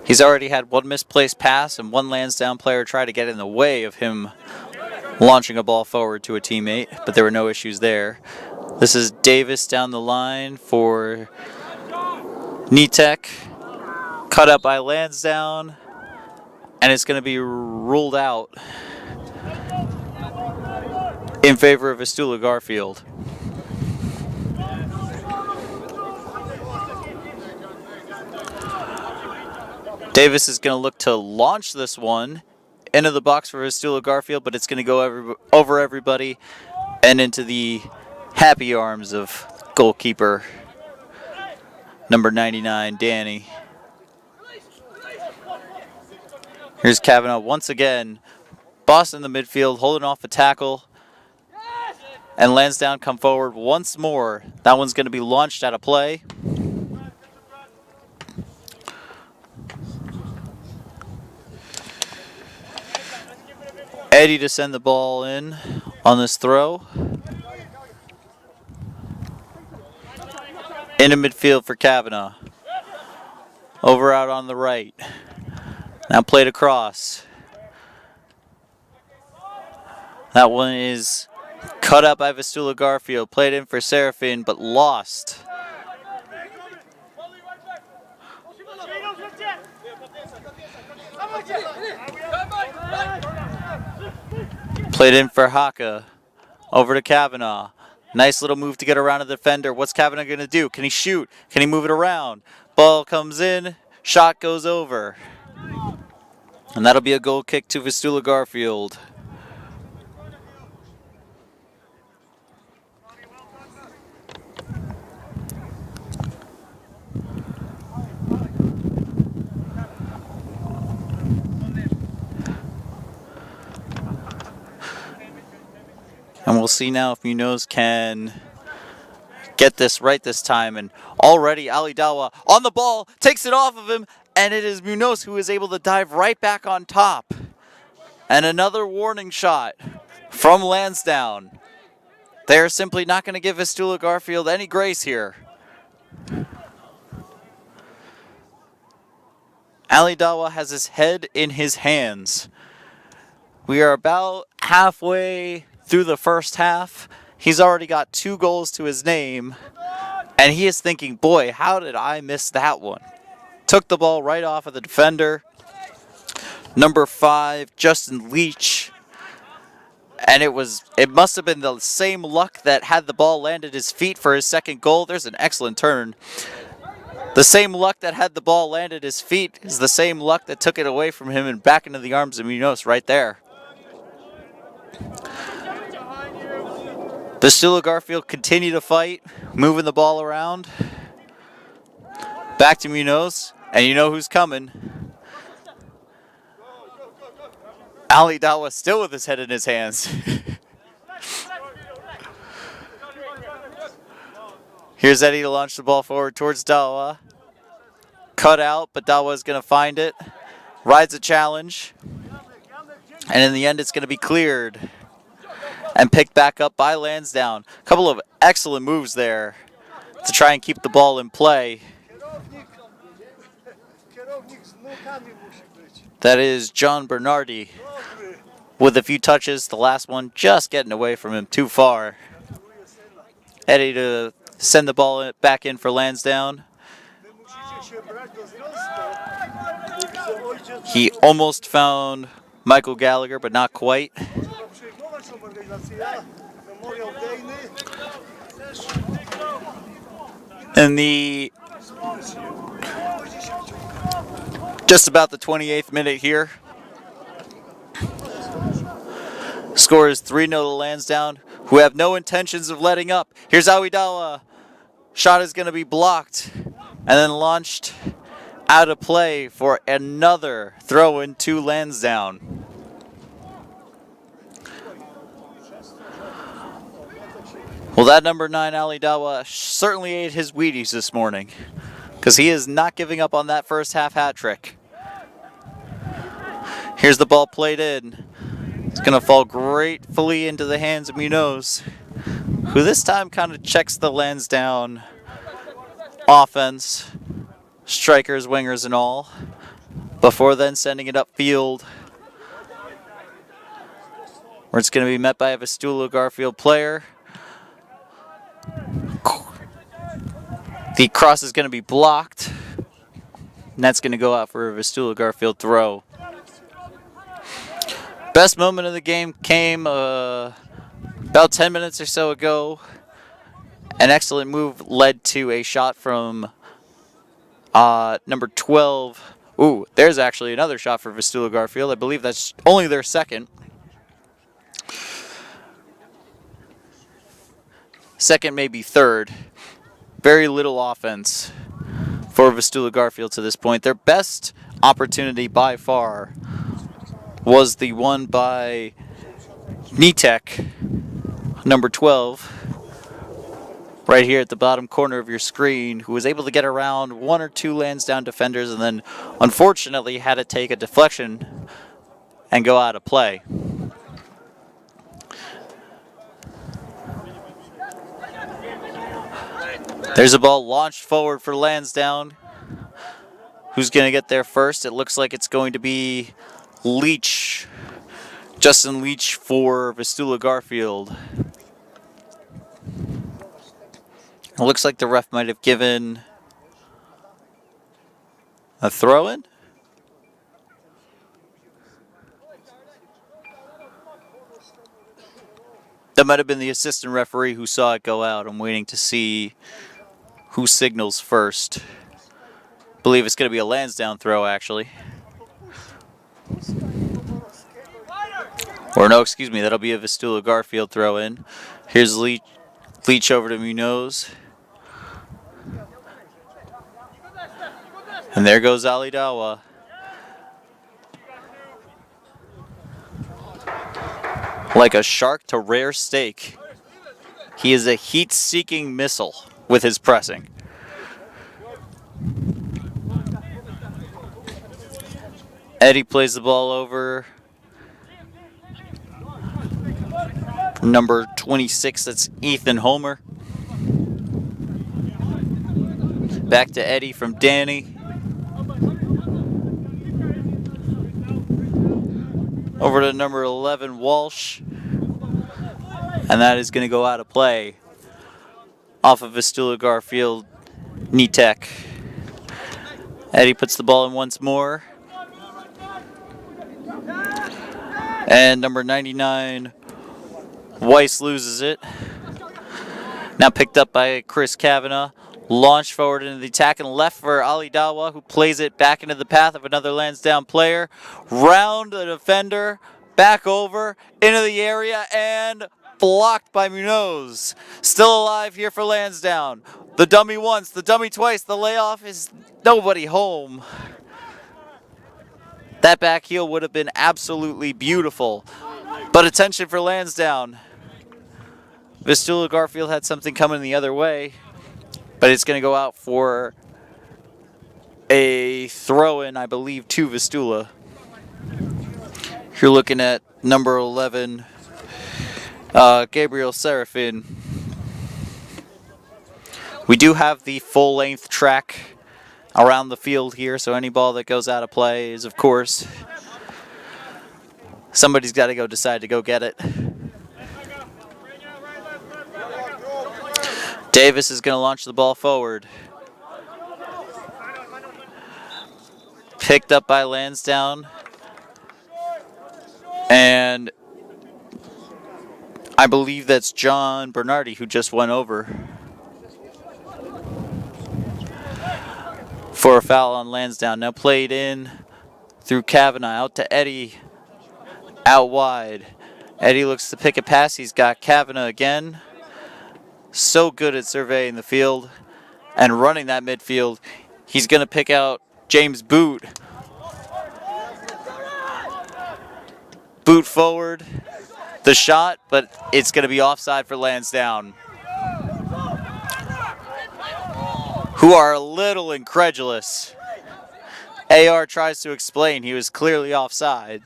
He's already had 1 misplaced pass and 1 Lansdowne player try to get in the way of him launching a ball forward to a teammate, but there were no issues there. This is Davis down the line for Nitek. Cut up by Lansdowne, and it's going to be ruled out in favor of Vistula Garfield. Davis is going to look to launch this one into the box for Vistula Garfield, but it's going to go over everybody and into the happy arms of goalkeeper number 99, Danny. Here's Kavanaugh once again. Boss in the midfield, holding off a tackle. And Lansdowne come forward once more. That one's going to be launched out of play. Eddie to send the ball in on this throw. Into midfield for Kavanaugh. Over out on the right. Now played across. That one is Cut out by Vistula Garfield. Played in for Seraphin, but lost. Played in for Haka. Over to Kavanaugh. Nice little move to get around a defender. What's Kavanaugh going to do? Can he shoot? Can he move it around? Ball comes in. Shot goes over. And that'll be a goal kick to Vistula Garfield. And we'll see now if Munoz can get this right this time. And already Ali Dawa on the ball, takes it off of him, and it is Munoz who is able to dive right back on top. And another warning shot from Lansdowne. They're simply not going to give Vistula Garfield any grace here. Ali Dawa has his head in his hands. We are about halfway through the first half. He's already got 2 goals to his name, and he is thinking, boy, how did I miss that one? Took the ball right off of the defender. Number 5, Justin Leach. And it must have been the same luck that had the ball landed his feet for his second goal. There's an excellent turn. The same luck that had the ball landed his feet is the same luck that took it away from him and back into the arms of Munoz right there. Vistula Garfield continue to fight, moving the ball around. Back to Munoz, and you know who's coming. Ali Dawa still with his head in his hands. Here's Eddie to launch the ball forward towards Dawa. Cut out, but Dawa is going to find it. Rides a challenge. And in the end, it's going to be cleared and picked back up by Lansdowne. A couple of excellent moves there to try and keep the ball in play. That is John Bernardi with a few touches. The last one just getting away from him too far. Eddie to send the ball back in for Lansdowne. He almost found Michael Gallagher, but not quite. And just about the 28th minute here. Score is 3-0 to Lansdowne, who have no intentions of letting up. Here's Awidawa. Shot is going to be blocked and then launched out of play for another throw in to Lansdowne. Well, that number 9, Ali Dawa, certainly ate his Wheaties this morning, because he is not giving up on that first half hat trick. Here's the ball played in. It's going to fall gratefully into the hands of Munoz, who this time kind of checks the Lansdowne offense, strikers, wingers, and all, before then sending it upfield, where it's going to be met by a Vistula Garfield player. The cross is going to be blocked, and that's going to go out for a Vistula Garfield throw. Best moment of the game came about 10 minutes or so ago. An excellent move led to a shot from number 12. Ooh, there's actually another shot for Vistula Garfield. I believe that's only their second. Second, maybe third. Very little offense for Vistula Garfield to this point. Their best opportunity by far was the one by Nitek, number 12, right here at the bottom corner of your screen, who was able to get around one or two Lansdowne defenders and then unfortunately had to take a deflection and go out of play. There's a ball launched forward for Lansdowne. Who's going to get there first? It looks like it's going to be Leach. Justin Leach for Vistula Garfield. It looks like the ref might have given a throw-in. That might have been the assistant referee who saw it go out. I'm waiting to see who signals first. I believe it's going to be a Lansdowne throw, actually. Or no, excuse me, that'll be a Vistula Garfield throw in. Here's Leach over to Munoz. And there goes Ali Dawa. Like a shark to rare steak, he is a heat-seeking missile with his pressing. Eddie plays the ball over. Number 26, that's Ethan Homer. Back to Eddie from Danny. Over to number 11, Walsh. And that is going to go out of play off of Vistula Garfield knee tech. Eddie puts the ball in once more. And number 99, Weiss loses it. Now picked up by Chris Kavanagh. Launched forward into the attack and left for Ali Dawa, who plays it back into the path of another Lansdowne player. Round the defender, back over, into the area, and blocked by Munoz. Still alive here for Lansdowne. The dummy once, the dummy twice, the layoff is nobody home. That back heel would have been absolutely beautiful. But attention for Lansdowne. Vistula Garfield had something coming the other way. But it's going to go out for a throw-in, I believe, to Vistula. You're looking at number 11, Gabriel Serafin. We do have the full-length track around the field here, so any ball that goes out of play is, of course, somebody's got to go decide to go get it. Davis is going to launch the ball forward. Picked up by Lansdowne. And I believe that's John Bernardi who just went over for a foul on Lansdowne. Now played in through Kavanagh out to Eddie out wide. Eddie looks to pick a pass. He's got Kavanagh again. So good at surveying the field and running that midfield. He's going to pick out James Boot. Boot forward. The shot, but it's going to be offside for Lansdowne, who are a little incredulous. AR tries to explain he was clearly offside,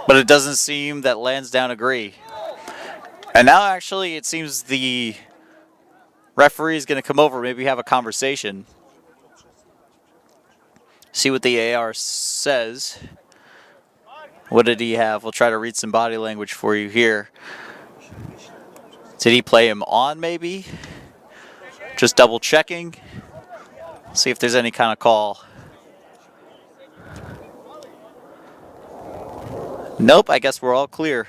but it doesn't seem that Lansdowne agree. And now actually it seems the referee is going to come over, maybe have a conversation. See what the AR says. What did he have? We'll try to read some body language for you here. Did he play him on maybe? Just double checking. See if there's any kind of call. Nope, I guess we're all clear.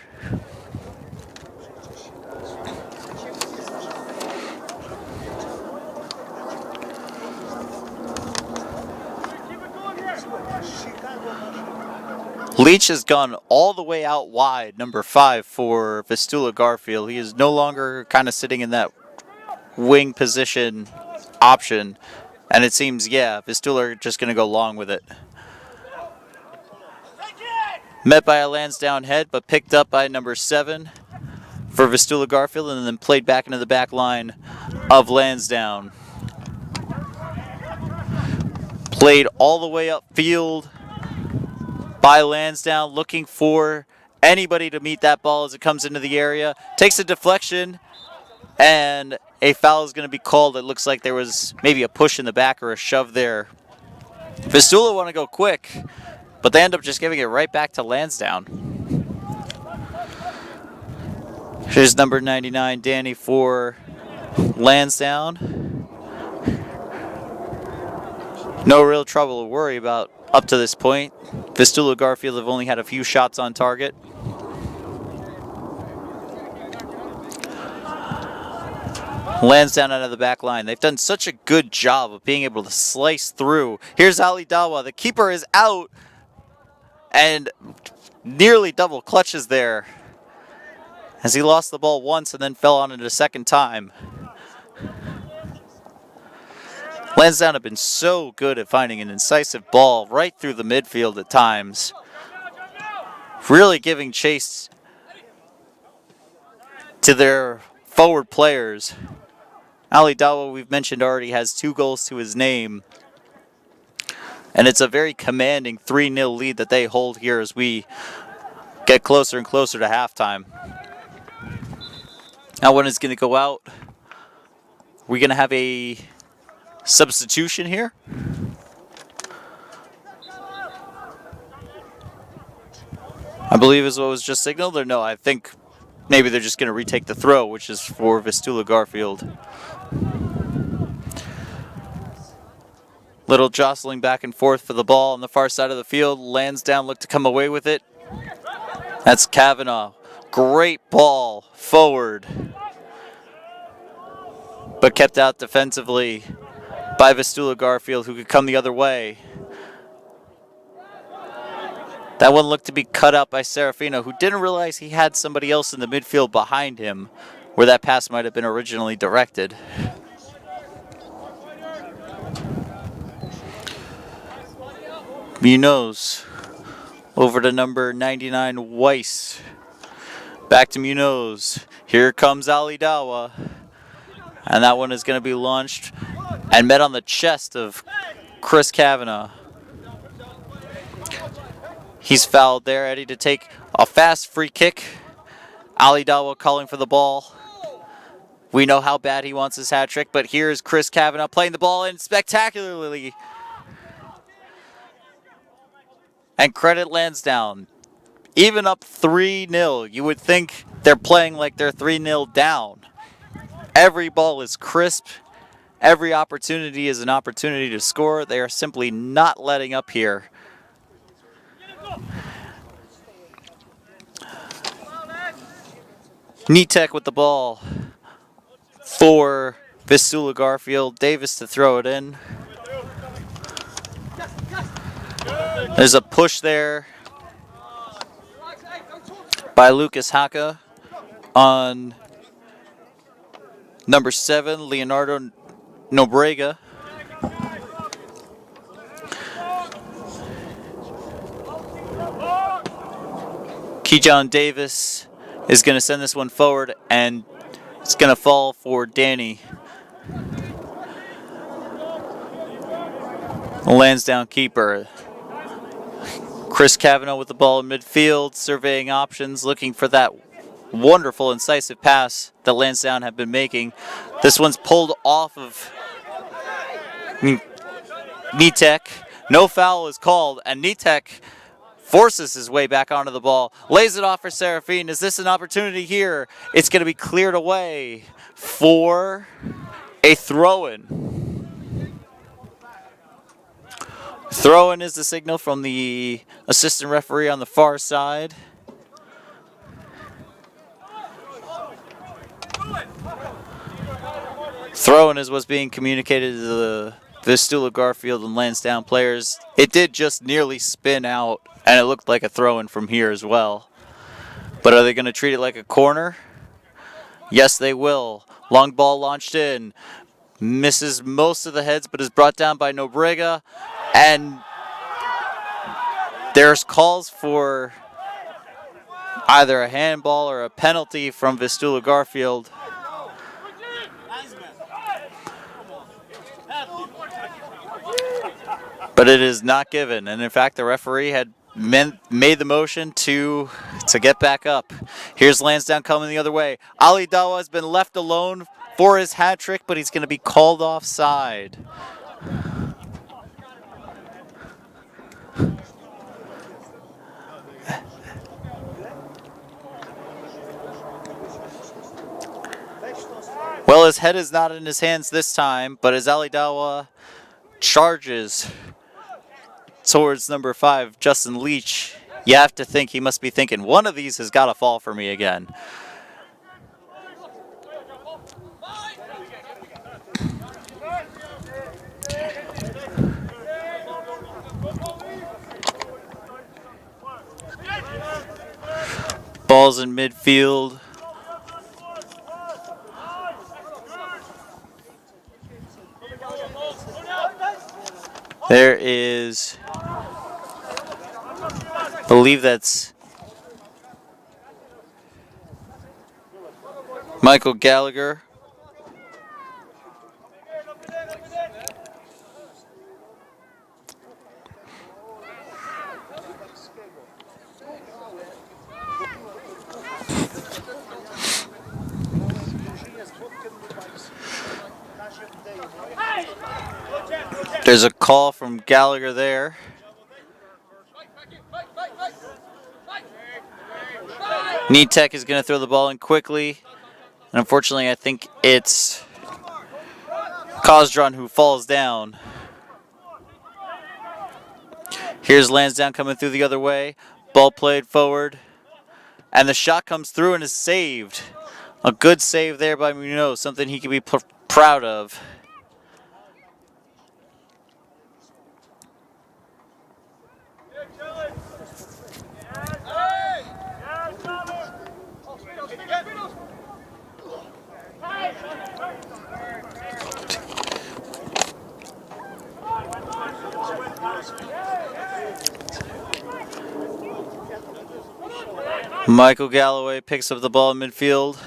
Leach has gone all the way out wide, number 5 for Vistula Garfield. He is no longer kind of sitting in that wing position option. And it seems, yeah, Vistula are just going to go long with it. Met by a Lansdowne head, but picked up by number 7 for Vistula Garfield, and then played back into the back line of Lansdowne. Played all the way upfield by Lansdowne, looking for anybody to meet that ball as it comes into the area. Takes a deflection, and a foul is going to be called. It looks like there was maybe a push in the back or a shove there. Vistula want to go quick, but they end up just giving it right back to Lansdowne. Here's number 99, Danny, for Lansdowne. No real trouble to worry about up to this point. Vistula Garfield have only had a few shots on target. Lansdowne out of the back line. They've done such a good job of being able to slice through. Here's Ali Dawa. The keeper is out and nearly double clutches there as he lost the ball once and then fell on it a second time. Lansdowne have been so good at finding an incisive ball right through the midfield at times. Really giving chase to their forward players. Ali Dawa, we've mentioned already, has 2 goals to his name. And it's a very commanding 3-0 lead that they hold here as we get closer and closer to halftime. That one is going to go out. We're going to have a substitution here. I believe is what was just signaled, or no, I think maybe they're just going to retake the throw, which is for Vistula Garfield. Little jostling back and forth for the ball on the far side of the field. Lansdowne look to come away with it. That's Kavanaugh. Great ball forward, but kept out defensively by Vistula Garfield, who could come the other way. That one looked to be cut out by Serafino, who didn't realize he had somebody else in the midfield behind him, where that pass might have been originally directed. Munoz over to number 99, Weiss. Back to Munoz. Here comes Ali Dawa. And that one is going to be launched and met on the chest of Chris Kavanaugh. He's fouled there, ready to take a fast free kick. Ali Dawa calling for the ball. We know how bad he wants his hat trick, but here's Chris Kavanaugh playing the ball in spectacularly. And credit Lansdowne. Even up 3-0, you would think they're playing like they're 3-0 down. Every ball is crisp. Every opportunity is an opportunity to score. They are simply not letting up here. Nitek with the ball for Vistula Garfield. Davis to throw it in. There's a push there by Lucas Haka on number 7, Leonardo Nobrega. Kejon Davis is going to send this one forward, and it's going to fall for Danny. Lansdowne keeper. Chris Kavanaugh with the ball in midfield, surveying options, looking for that wonderful incisive pass that Lansdowne have been making. This one's pulled off of Nitek. No foul is called, and Nitek forces his way back onto the ball, lays it off for Serafine. Is this an opportunity here? It's going to be cleared away for a throw-in. Throw-in is the signal from the assistant referee on the far side. Throw-in is what's being communicated to the Vistula Garfield and Lansdowne players. It did just nearly spin out, and it looked like a throw-in from here as well. But are they going to treat it like a corner? Yes, they will. Long ball launched in. Misses most of the heads, but is brought down by Nobrega. And there's calls for either a handball or a penalty from Vistula Garfield. But it is not given, and in fact the referee had made the motion to get back up. Here's Lansdowne coming the other way. Ali Dawa has been left alone for his hat trick, but he's going to be called offside. Well, his head is not in his hands this time, but as Alidawa charges towards number 5, Justin Leach, you have to think he must be thinking, one of these has got to fall for me again. Ball's in midfield. There is, I believe that's Michael Gallagher. There's a call from Gallagher there. Tech is going to throw the ball in quickly. And unfortunately, I think it's Kozdron who falls down. Here's Lansdowne coming through the other way. Ball played forward. And the shot comes through and is saved. A good save there by Munoz, something he can be proud of. Michael Galloway picks up the ball in midfield.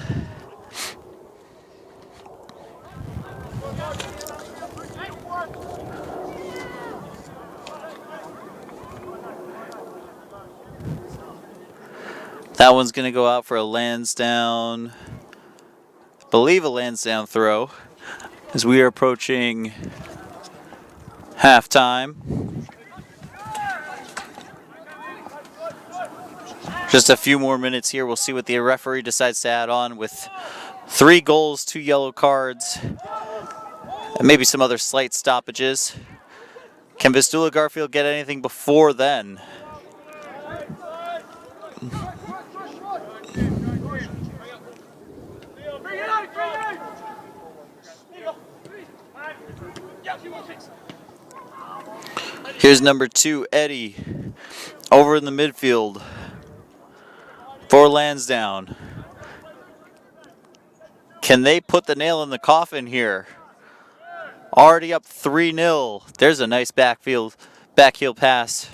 That one's going to go out for a Lansdowne, I believe a Lansdowne throw, as we are approaching halftime. Just a few more minutes here. We'll see what the referee decides to add on with 3 goals, 2 yellow cards, and maybe some other slight stoppages. Can Vistula Garfield get anything before then? Here's number 2, Eddie, over in the midfield for Lansdowne. Can they put the nail in the coffin here? Already up 3-0. There's a nice backheel pass.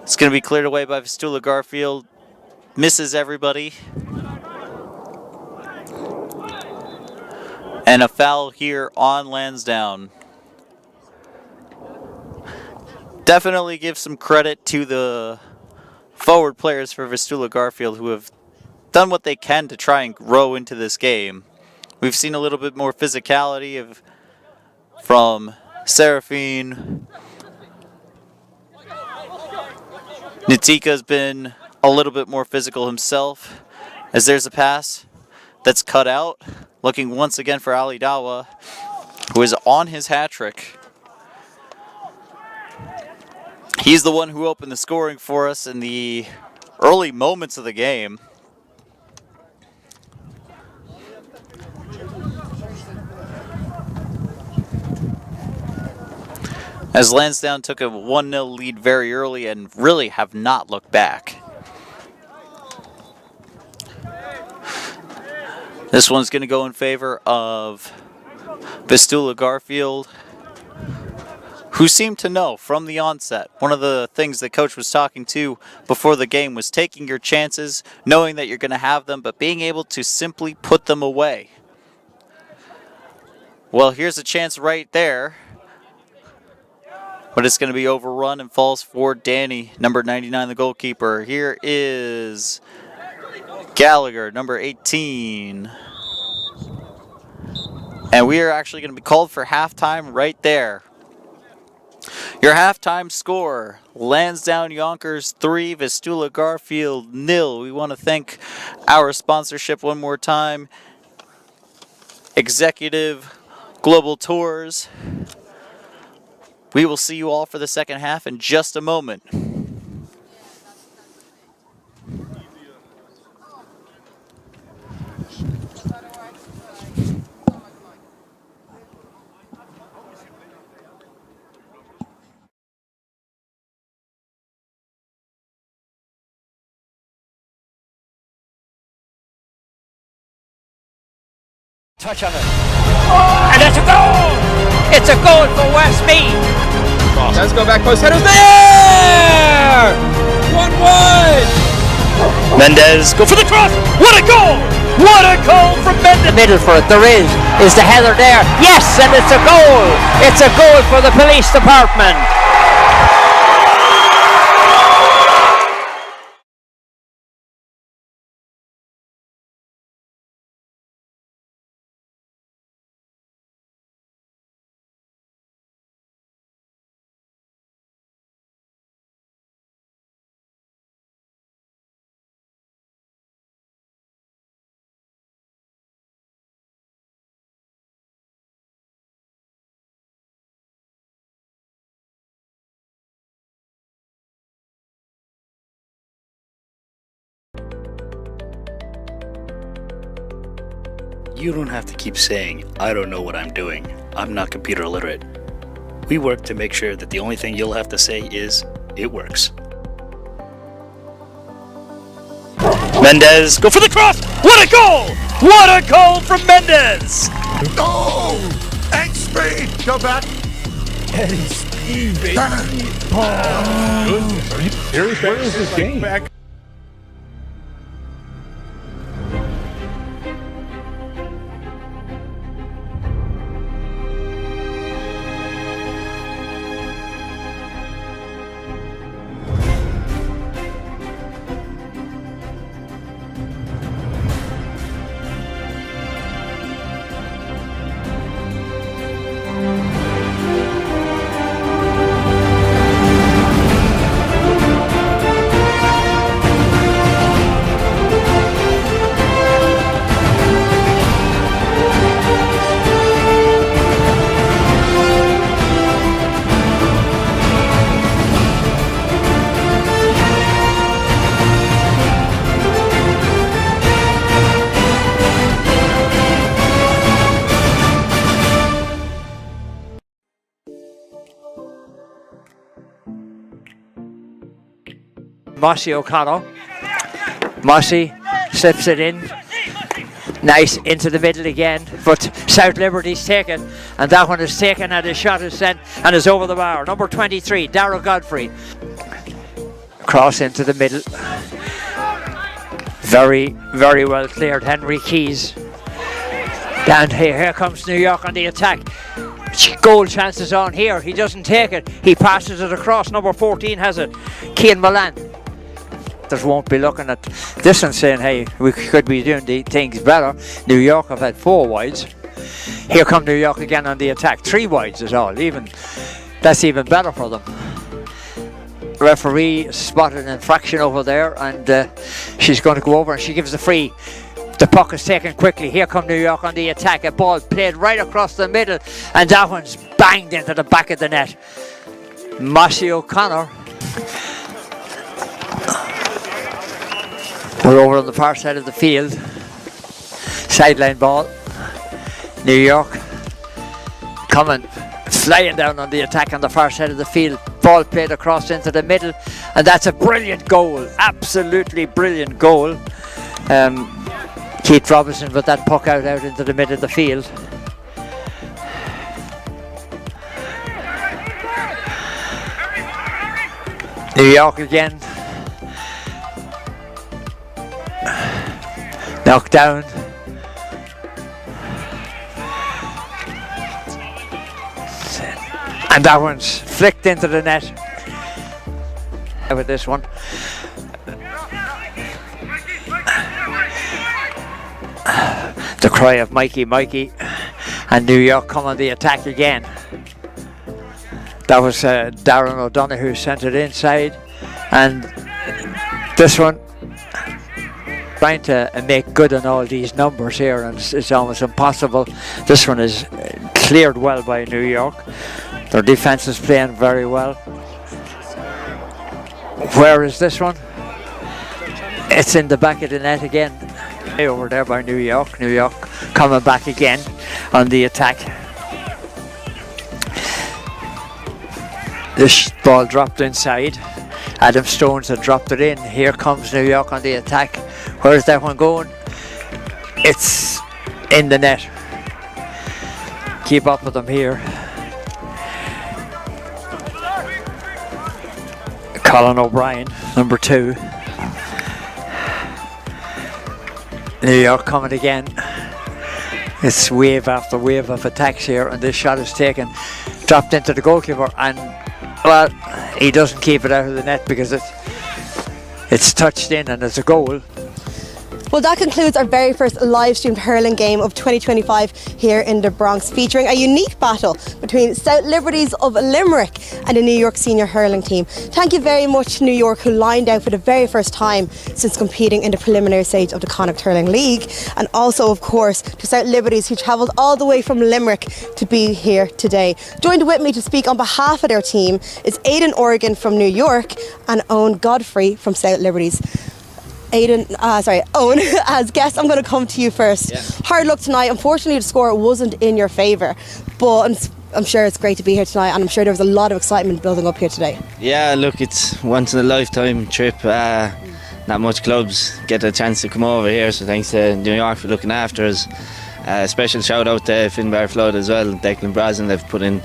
It's going to be cleared away by Vistula Garfield. Misses everybody. And a foul here on Lansdowne. Definitely give some credit to the forward players for Vistula Garfield who have done what they can to try and grow into this game. We've seen a little bit more physicality from Seraphine. Natika has been a little bit more physical himself, as there's a pass that's cut out, looking once again for Ali Dawa, who is on his hat trick. He's the one who opened the scoring for us in the early moments of the game. As Lansdowne took a 1-0 lead very early and really have not looked back. This one's going to go in favor of Vistula Garfield, who seemed to know from the onset. One of the things the coach was talking to before the game was taking your chances, knowing that you're going to have them, but being able to simply put them away. Well, here's a chance right there, but it's going to be overrun and falls for Danny, number 99, the goalkeeper. Here is Gallagher, number 18. And we are actually going to be called for halftime right there. Your halftime score, Lansdowne Yonkers 3, Vistula Garfield 0. We want to thank our sponsorship one more time, Executive Global Tours. We will see you all for the second half in just a moment. Touch on it. And it's a goal! It's a goal for Westmeath. Let's go back post. Header's there! 1-1! Mendez, go for the cross! What a goal! What a goal from Mendez! Middle for it. There is the header there. Yes, and it's a goal. It's a goal for the police department. You don't have to keep saying, I don't know what I'm doing. I'm not computer literate. We work to make sure that the only thing you'll have to say is, it works. Mendez, go for the cross! What a goal! What a goal from Mendez! Oh! X-speed! Go back! Eddie Steve, baby! Goodness, are you serious? Where is this game? Back. Mossy O'Connor. Mossy slips it in. Nice into the middle again, but South Liberty's taken, and that one is taken and his shot is sent and is over the bar. Number 23, Darragh Godfrey. Cross into the middle. Very, very well cleared. Henry Keys. Down here comes New York on the attack. Goal chances on here. He doesn't take it. He passes it across. Number 14 has it. Cian Milan. There won't be looking at this and saying, hey, we could be doing the things better. New York have had 4 wides. Here come New York again on the attack. 3 wides is all. That's even better for them. Referee spotted an infraction over there, and she's going to go over and she gives the free. The puck is taken quickly. Here come New York on the attack. A ball played right across the middle, and that one's banged into the back of the net. Mossy O'Connor. We're over on the far side of the field. Sideline ball. New York coming, flying down on the attack on the far side of the field. Ball played across into the middle, and that's a brilliant goal. Absolutely brilliant goal. Keith Robinson with that puck out into the middle of the field. New York again. Knocked down. And that one's flicked into the net. With this one. The cry of Mikey, Mikey. And New York come on the attack again. That was Darren O'Donoghue who sent it inside, and this one trying to make good on all these numbers here, and it's almost impossible. This one is cleared well by New York. Their defense is playing very well. Where is this one? It's in the back of the net again. Over there by New York. New York coming back again on the attack. This ball dropped inside. Adam Stones had dropped it in. Here comes New York on the attack. Where's that one going? It's in the net. Keep up with them here. Colin O'Brien, number 2. New York coming again. It's wave after wave of attacks here, and this shot is taken, dropped into the goalkeeper, and well, he doesn't keep it out of the net because it's touched in and it's a goal. Well, that concludes our very first live streamed hurling game of 2025 here in the Bronx, featuring a unique battle between South Liberties of Limerick and the New York senior hurling team. Thank you very much to New York, who lined out for the very first time since competing in the preliminary stage of the Connacht Hurling League, and also of course to South Liberties, who travelled all the way from Limerick to be here today. Joined with me to speak on behalf of their team is Aidan Oregon from New York and Owen Godfrey from South Liberties. Owen, as guest, I'm going to come to you first. Yeah. Hard luck tonight. Unfortunately, the score wasn't in your favour, but I'm sure it's great to be here tonight, and I'm sure there was a lot of excitement building up here today. Yeah, look, it's once in a lifetime trip. Not much clubs get a chance to come over here, so thanks to New York for looking after us. Special shout out to Finbar Flood as well, Declan Brosnan. They've put in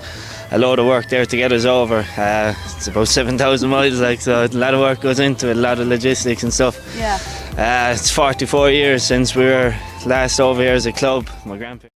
a load of work there to get us over. It's about 7,000 miles, so a lot of work goes into it, a lot of logistics and stuff. Yeah. It's 44 years since we were last over here as a club. My grandparents.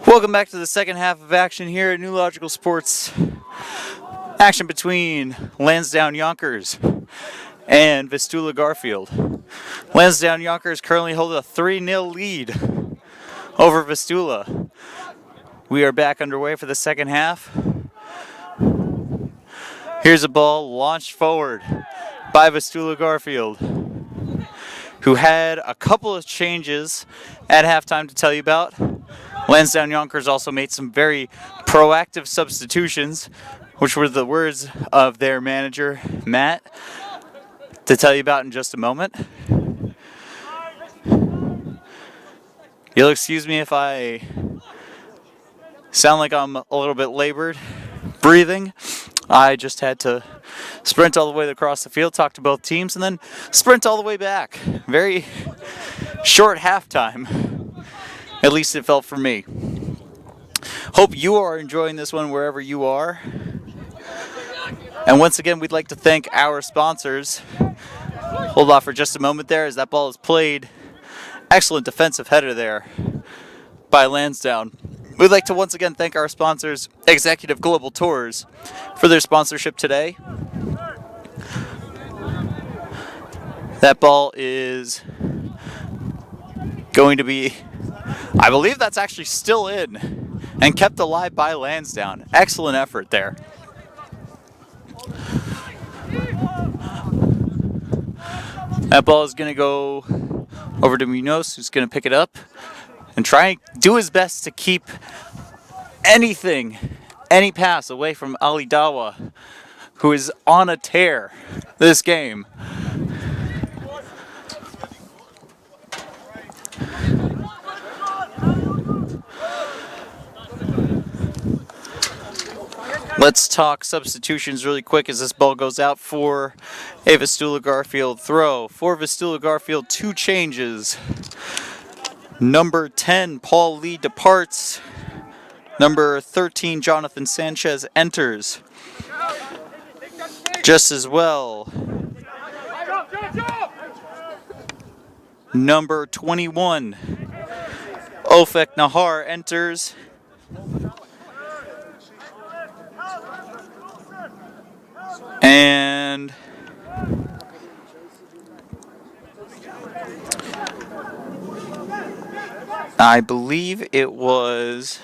Welcome back to the second half of action here at New Logical Sports. Action between Lansdowne Yonkers and Vistula Garfield. Lansdowne Yonkers currently hold a 3-0 lead over Vistula. We are back underway for the second half. Here's a ball launched forward by Vistula Garfield, who had a couple of changes at halftime to tell you about. Lansdowne Yonkers also made some very proactive substitutions, which were the words of their manager, Matt, to tell you about in just a moment. You'll excuse me if I sound like I'm a little bit labored breathing. I just had to sprint all the way across the field, talk to both teams, and then sprint all the way back. Very short halftime. At least it felt for me. Hope you are enjoying this one wherever you are. And once again, we'd like to thank our sponsors. Hold off for just a moment there as that ball is played. Excellent defensive header there by Lansdowne. We'd like to once again thank our sponsors, Executive Global Tours, for their sponsorship today. That ball is going to be, I believe that's actually still in and kept alive by Lansdowne. Excellent effort there. That ball is going to go over to Munoz, who's going to pick it up and try and do his best to keep any pass away from Ali Dawa, who is on a tear this game. Let's talk substitutions really quick as this ball goes out for a Vistula Garfield throw. For Vistula Garfield, 2 changes. Number 10, Paul Lee departs. Number 13, Jonathan Sanchez enters. Just as well, number 21, Ofek Nahar enters. And I believe it was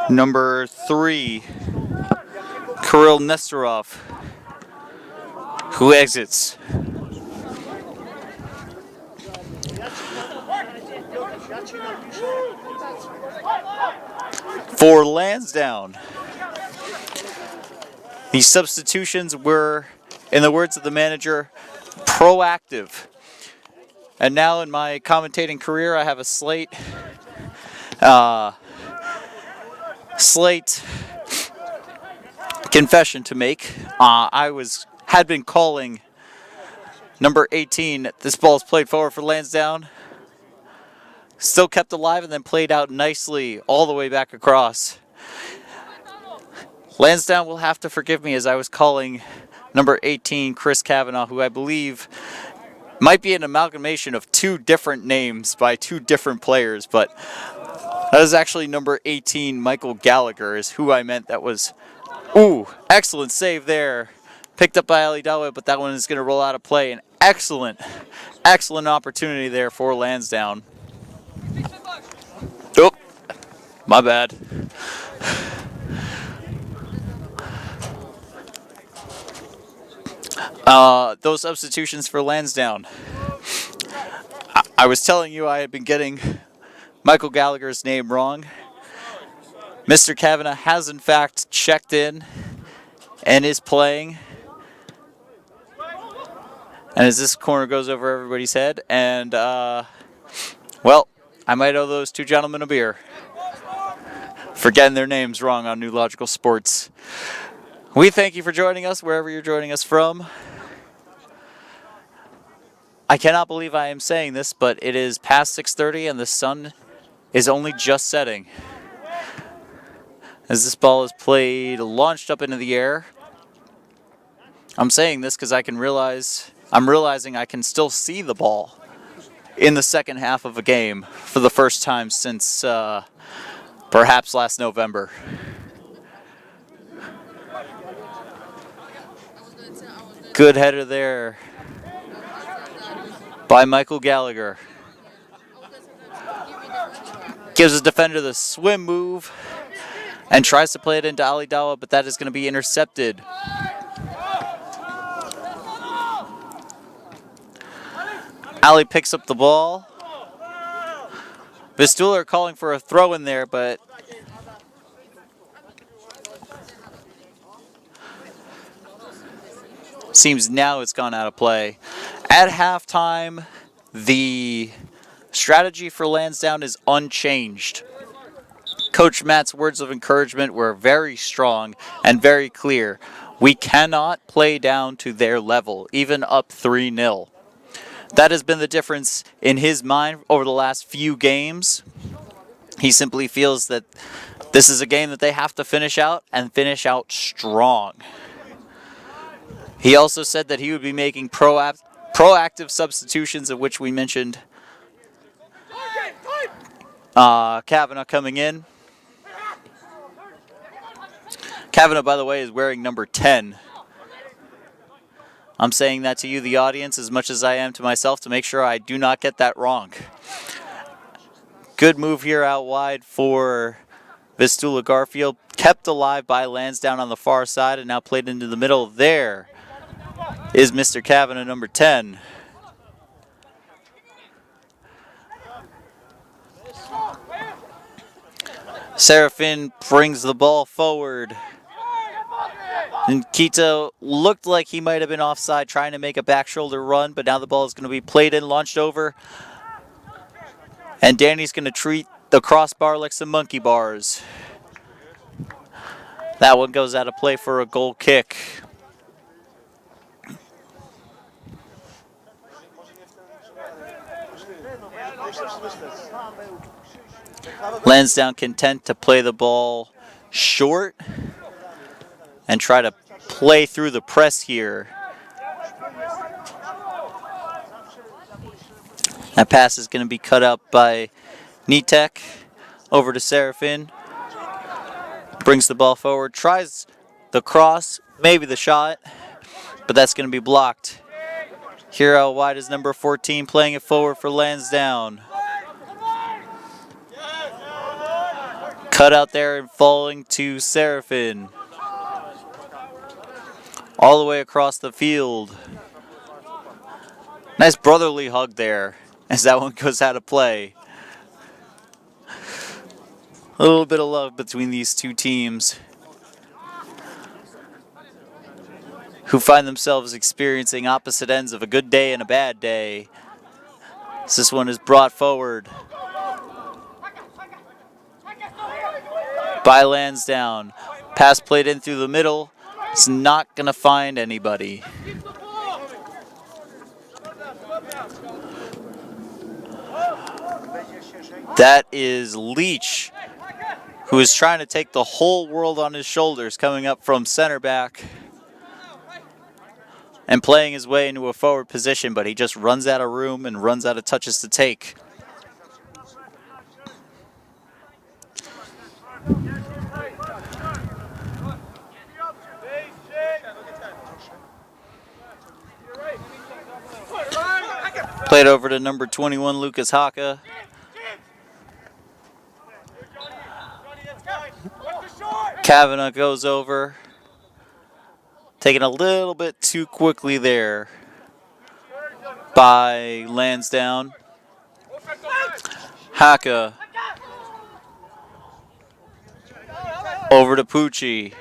number 3, Kirill Nesterov, who exits. For Lansdowne, these substitutions were, in the words of the manager, proactive. And now in my commentating career, I have a slight confession to make. I had been calling number 18. This ball is played forward for Lansdowne. Still kept alive and then played out nicely all the way back across. Lansdowne will have to forgive me as I was calling number 18, Chris Kavanaugh, who I believe might be an amalgamation of 2 different names by 2 different players, but that is actually number 18, Michael Gallagher, is who I meant. That was, excellent save there. Picked up by Ali Dawa, but that one is going to roll out of play. An excellent opportunity there for Lansdowne. Oh, my bad. Those substitutions for Lansdowne. I was telling you I had been getting Michael Gallagher's name wrong. Mr. Kavanaugh has in fact checked in and is playing. And as this corner goes over everybody's head, and well, I might owe those 2 gentlemen a beer for getting their names wrong on New Logical Sports. We thank you for joining us wherever you're joining us from. I cannot believe I am saying this, but it is past 6:30 and the sun is only just setting. As this ball is played, launched up into the air. I'm saying this because I'm realizing I can still see the ball in the second half of a game for the first time since perhaps last November. Good header there by Michael Gallagher. Gives his defender the swim move and tries to play it into Ali Dawa, but that is going to be intercepted. Ali picks up the ball. Vistula are calling for a throw in there, but seems now it's gone out of play. At halftime, the strategy for Lansdowne is unchanged. Coach Matt's words of encouragement were very strong and very clear. We cannot play down to their level, even up 3-0. That has been the difference in his mind over the last few games. He simply feels that this is a game that they have to finish out and finish out strong. He also said that he would be making proactive substitutions, of which we mentioned Kavanaugh coming in. Kavanaugh, by the way, is wearing number 10. I'm saying that to you, the audience, as much as I am to myself, to make sure I do not get that wrong. Good move here out wide for Vistula Garfield. Kept alive by Lansdowne on the far side and now played into the middle. There is Mr. Kavanaugh, number 10. Serafin brings the ball forward. And Kita looked like he might have been offside trying to make a back shoulder run, but now the ball is going to be played in, launched over. And Danny's going to treat the crossbar like some monkey bars. That one goes out of play for a goal kick. Lansdowne content to play the ball short and try to play through the press here. That pass is going to be cut up by Nitek over to Serafin. Brings the ball forward, tries the cross, maybe the shot, but that's going to be blocked. Here out wide is number 14 playing it forward for Lansdowne. Cut out there and falling to Serafin. All the way across the field. Nice brotherly hug there as that one goes out of play. A little bit of love between these two teams who find themselves experiencing opposite ends of a good day and a bad day. As this one is brought forward by Lansdowne. Pass played in through the middle. It's not going to find anybody. That is Leach, who is trying to take the whole world on his shoulders, coming up from center back and playing his way into a forward position, but he just runs out of room and runs out of touches to take. Played over to number 21, Lucas Haka. Kavanaugh goes over. Taken a little bit too quickly there by Lansdowne. Haka over to Pucci.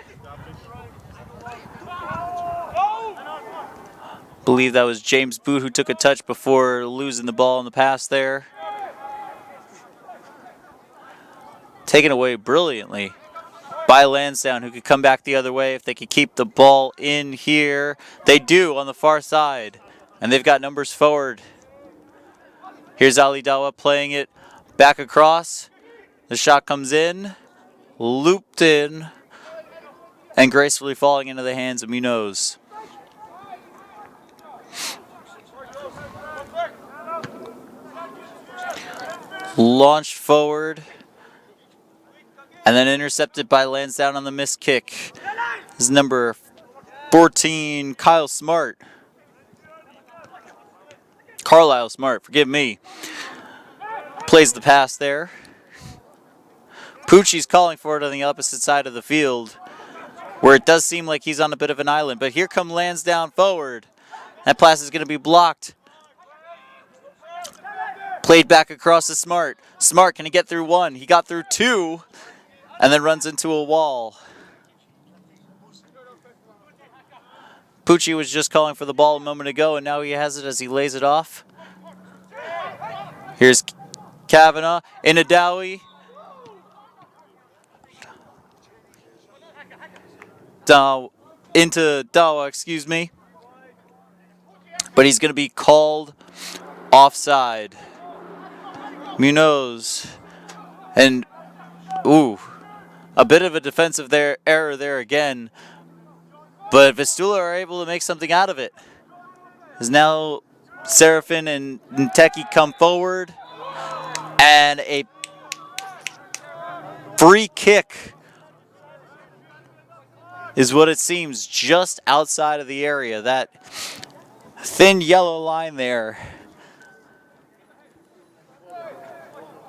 Believe that was James Boot who took a touch before losing the ball in the pass there. Taken away brilliantly by Lansdowne, who could come back the other way if they could keep the ball in here. They do on the far side, and they've got numbers forward. Here's Ali Dawa playing it back across. The shot comes in, looped in, and gracefully falling into the hands of Munoz. Launched forward and then intercepted by Lansdowne on the missed kick. This is number 14, Carlisle Smart, forgive me. Plays the pass there. Pucci's calling for it on the opposite side of the field, where it does seem like he's on a bit of an island. But here come Lansdowne forward. That pass is going to be blocked. Played back across to Smart. Smart, can he get through one? He got through two, and then runs into a wall. Pucci was just calling for the ball a moment ago, and now he has it as he lays it off. Here's Kavanaugh into Dowie. Into Dawa, excuse me. But he's going to be called offside. Munoz. And, a bit of a defensive error there again But Vistula are able to make something out of it. As now Serafin and Nteki come forward. And a free kick is what it seems, just outside of the area. That thin yellow line there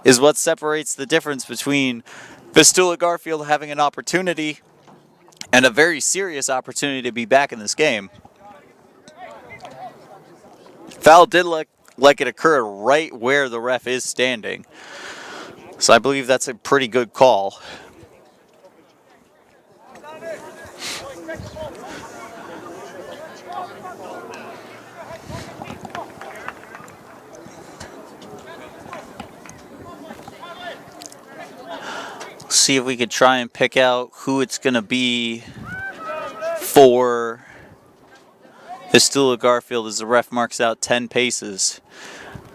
is what separates the difference between Vistula Garfield having an opportunity and a very serious opportunity to be back in this game. Foul did look like it occurred right where the ref is standing. So I believe that's a pretty good call. See if we could try and pick out who it's going to be for Vistula Garfield as the ref marks out 10 paces.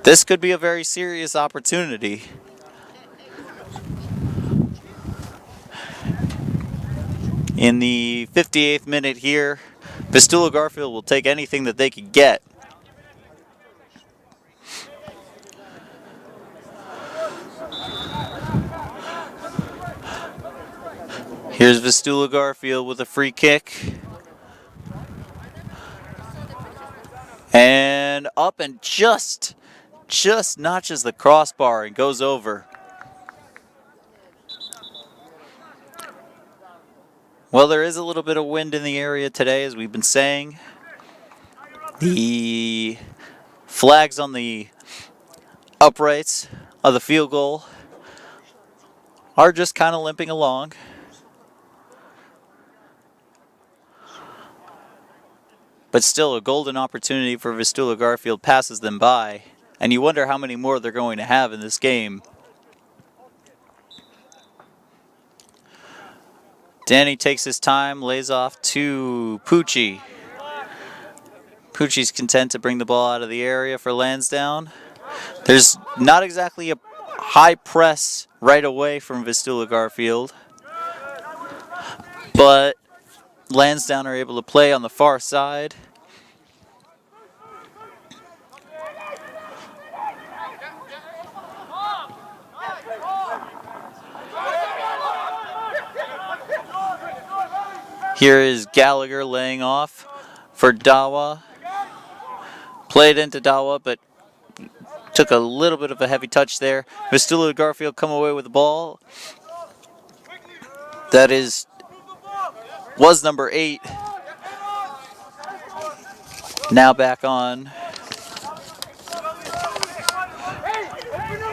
This could be a very serious opportunity. In the 58th minute here, Vistula Garfield will take anything that they could get. Here's Vistula Garfield with a free kick. And up and just notches the crossbar and goes over. Well, there is a little bit of wind in the area today, as we've been saying. The flags on the uprights of the field goal are just kind of limping along. But still, a golden opportunity for Vistula Garfield passes them by. And you wonder how many more they're going to have in this game. Danny takes his time, lays off to Pucci. Pucci's content to bring the ball out of the area for Lansdowne. There's not exactly a high press right away from Vistula Garfield. But Lansdowne are able to play on the far side. Here is Gallagher laying off for Dawa. Played into Dawa, but took a little bit of a heavy touch there. Vistula Garfield come away with the ball. That was number 8. Now back on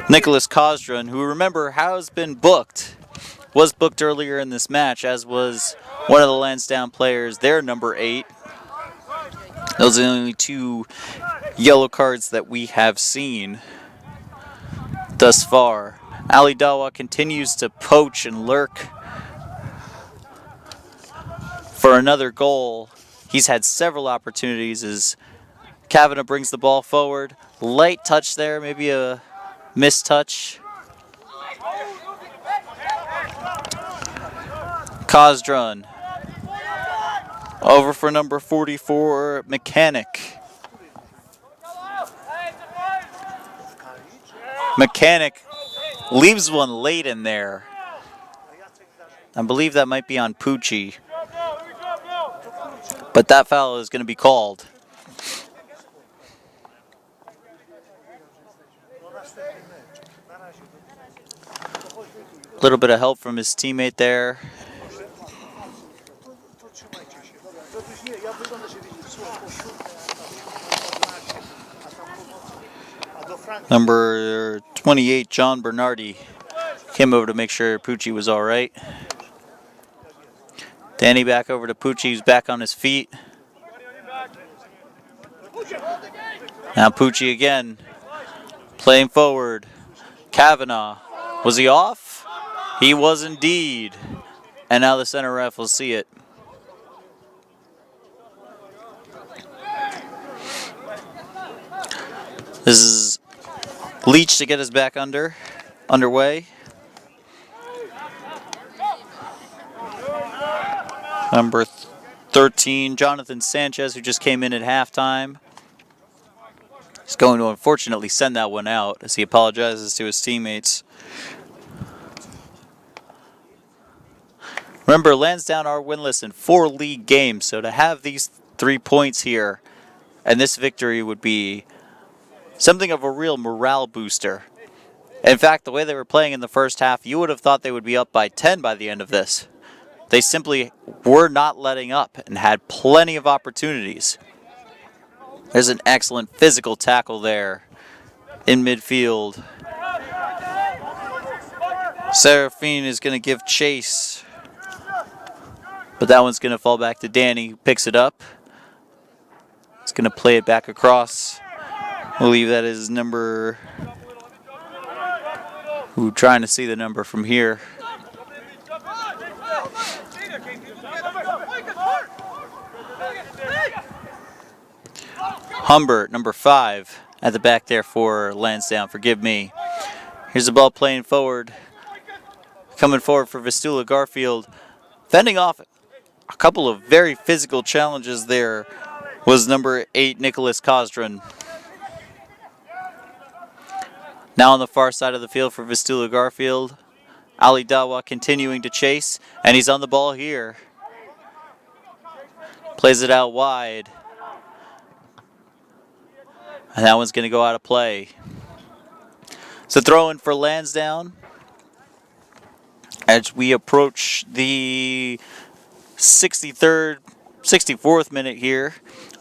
Nicholas Kosdran, who, remember, has been booked. Was booked earlier in this match, as was one of the Lansdowne players, their number 8. Those are the only 2 yellow cards that we have seen thus far. Ali Dawa continues to poach and lurk for another goal. He's had several opportunities as Kavanagh brings the ball forward. Light touch there, maybe a missed touch. Kosdran. Over for number 44, Mechanic. Mechanic leaves one late in there. I believe that might be on Pucci. But that foul is going to be called. A little bit of help from his teammate there. Number 28, John Bernardi, came over to make sure Pucci was all right. Danny back over to Pucci, who's back on his feet. Now Pucci again, playing forward. Kavanagh, was he off? He was indeed. And now the center ref will see it. This is Leach to get us back underway. 13, Jonathan Sanchez, who just came in at halftime. He's going to unfortunately send that one out as he apologizes to his teammates. Remember, Lansdowne are winless in 4 league games, so to have these 3 points here and this victory would be something of a real morale booster. In fact, the way they were playing in the first half, you would have thought they would be up by 10 by the end of this. They simply were not letting up and had plenty of opportunities. There's an excellent physical tackle there in midfield. Seraphine is going to give chase, but that one's going to fall back to Danny, who picks it up. He's going to play it back across. I believe that is number... Ooh, trying to see the number from here. Humbert, number 5, at the back there for Lansdowne, forgive me. Here's the ball playing forward. Coming forward for Vistula, Garfield. Fending off a couple of very physical challenges there was number 8, Nicholas Kosdran. Now on the far side of the field for Vistula, Garfield. Ali Dawa continuing to chase, and he's on the ball here. Plays it out wide. And that one's going to go out of play. So throw in for Lansdowne as we approach the 64th minute here.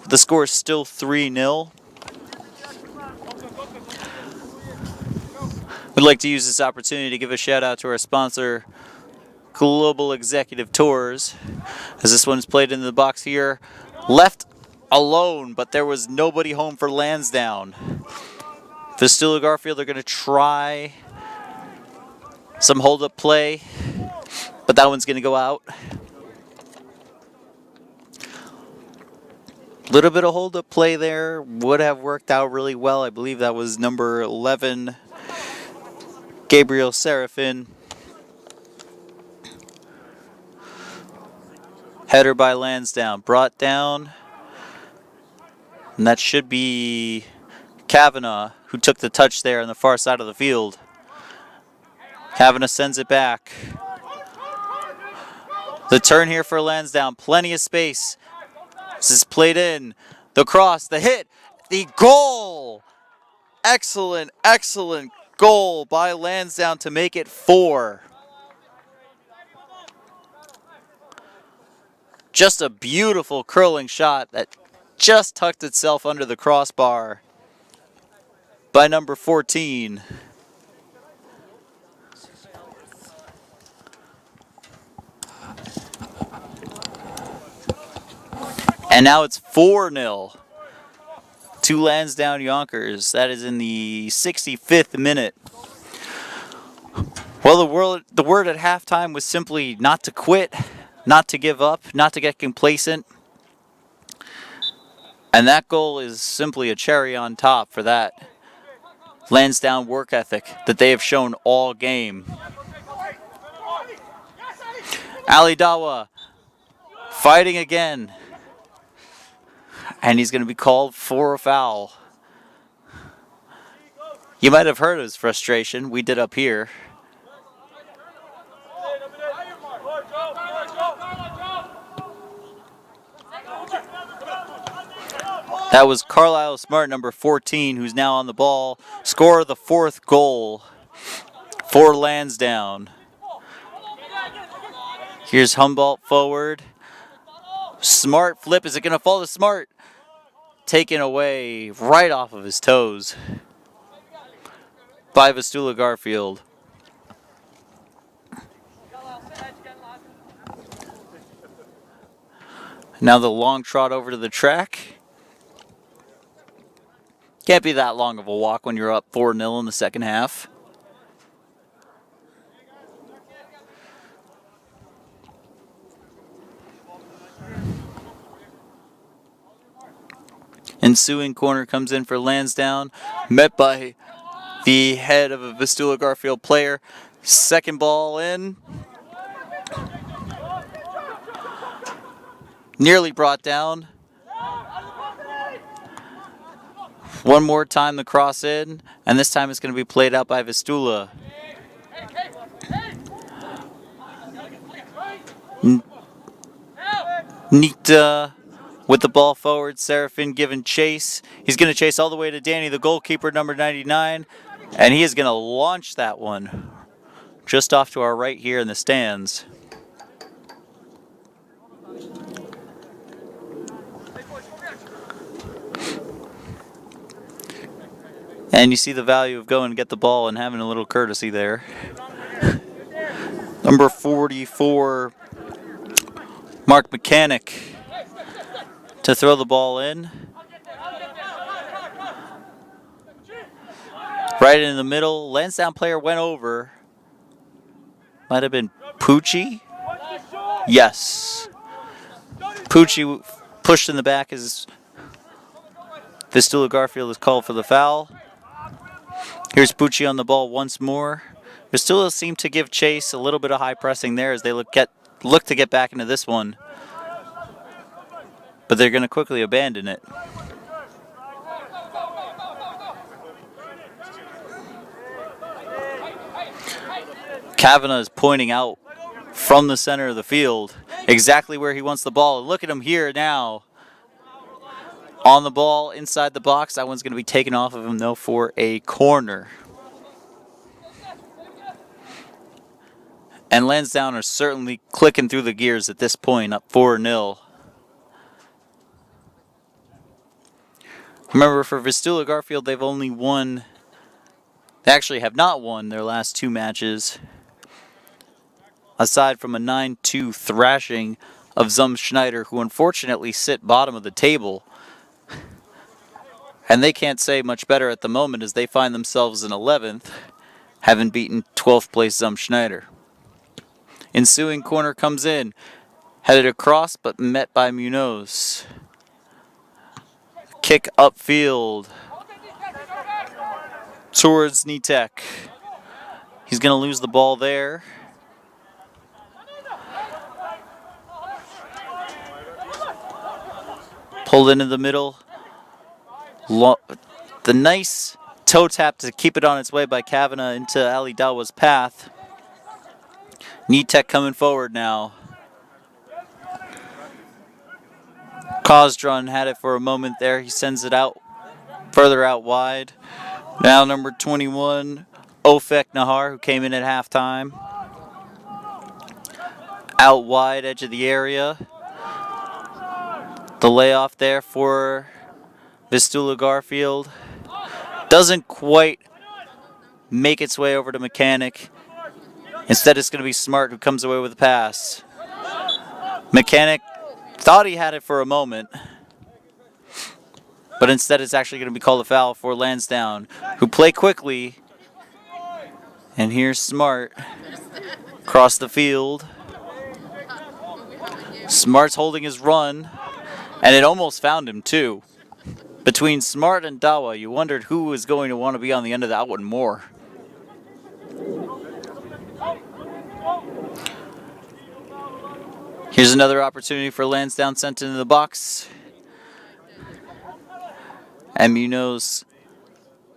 The score is still 3-0. We'd like to use this opportunity to give a shout out to our sponsor, Global Executive Tours, as this one's played in the box here. Left alone, but there was nobody home for Lansdowne. Vistula Garfield are going to try some hold-up play, but that one's going to go out. A little bit of hold-up play there would have worked out really well. I believe that was number 11, Gabriel Serafin. Header by Lansdowne, brought down. And that should be Kavanaugh, who took the touch there on the far side of the field. Kavanaugh sends it back. The turn here for Lansdowne, plenty of space. This is played in. The cross, the hit, the goal! Excellent, excellent goal by Lansdowne to make it 4. Just a beautiful curling shot that just tucked itself under the crossbar by number 14. And now it's 4-0 to Lansdowne Yonkers. That is in the 65th minute. Well, the word at halftime was simply not to quit, not to give up, not to get complacent. And that goal is simply a cherry on top for that Lansdowne work ethic that they have shown all game. Ali Dawa fighting again. And he's going to be called for a foul. You might have heard his frustration. We did up here. That was Carlisle Smart, number 14, who's now on the ball. Scorer the 4th goal for Lansdowne. Here's Humboldt forward. Smart flip. Is it going to fall to Smart? Taken away right off of his toes by Vistula Garfield. Now the long trot over to the track. Can't be that long of a walk when you're up 4-0 in the second half. Ensuing corner comes in for Lansdowne, met by the head of a Vistula Garfield player. Second ball in. Nearly brought down. One more time the cross in, and this time it's going to be played out by Vistula. Nikta with the ball forward, Serafin giving chase. He's going to chase all the way to Danny, the goalkeeper, number 99, and he is going to launch that one just off to our right here in the stands. And you see the value of going to get the ball and having a little courtesy there. Number 44, Mark Mechanic, to throw the ball in. Right in the middle. Lansdowne player went over. Might have been Poochie? Yes. Poochie pushed in the back as Vistula Garfield is called for the foul. Here's Poochie on the ball once more. Vistula seemed to give chase, a little bit of high pressing there as they look to get back into this one. But they're going to quickly abandon it. Kavanagh is pointing out from the center of the field exactly where he wants the ball. Look at him here now. On the ball, inside the box. That one's going to be taken off of him, though, for a corner. And Lansdowne are certainly clicking through the gears at this point, up 4-0. Remember, for Vistula Garfield, they've only won... They actually have not won their last two matches, aside from a 9-2 thrashing of Schneider, who unfortunately sit bottom of the table. And they can't say much better at the moment as they find themselves in 11th, having beaten 12th place Schneider. Ensuing corner comes in, headed across but met by Munoz. Kick upfield towards Nitek. He's going to lose the ball there. Pulled into the middle. The nice toe tap to keep it on its way by Kavanagh into Ali Dawa's path. Nitek coming forward now. Kozdraн had it for a moment there. He sends it out, further out wide. Now number 21, Ofek Nahar, who came in at halftime. Out wide, edge of the area. The layoff there for Vistula Garfield. Doesn't quite make its way over to Mechanic. Instead, it's going to be Smart who comes away with the pass. Mechanic thought he had it for a moment, but instead it's actually going to be called a foul for Lansdowne, who play quickly. And here's Smart across the field. Smart's holding his run, and it almost found him too. Between Smart and Dawa, you wondered who was going to want to be on the end of that one more. Here's another opportunity for Lansdowne sent into the box. And Munoz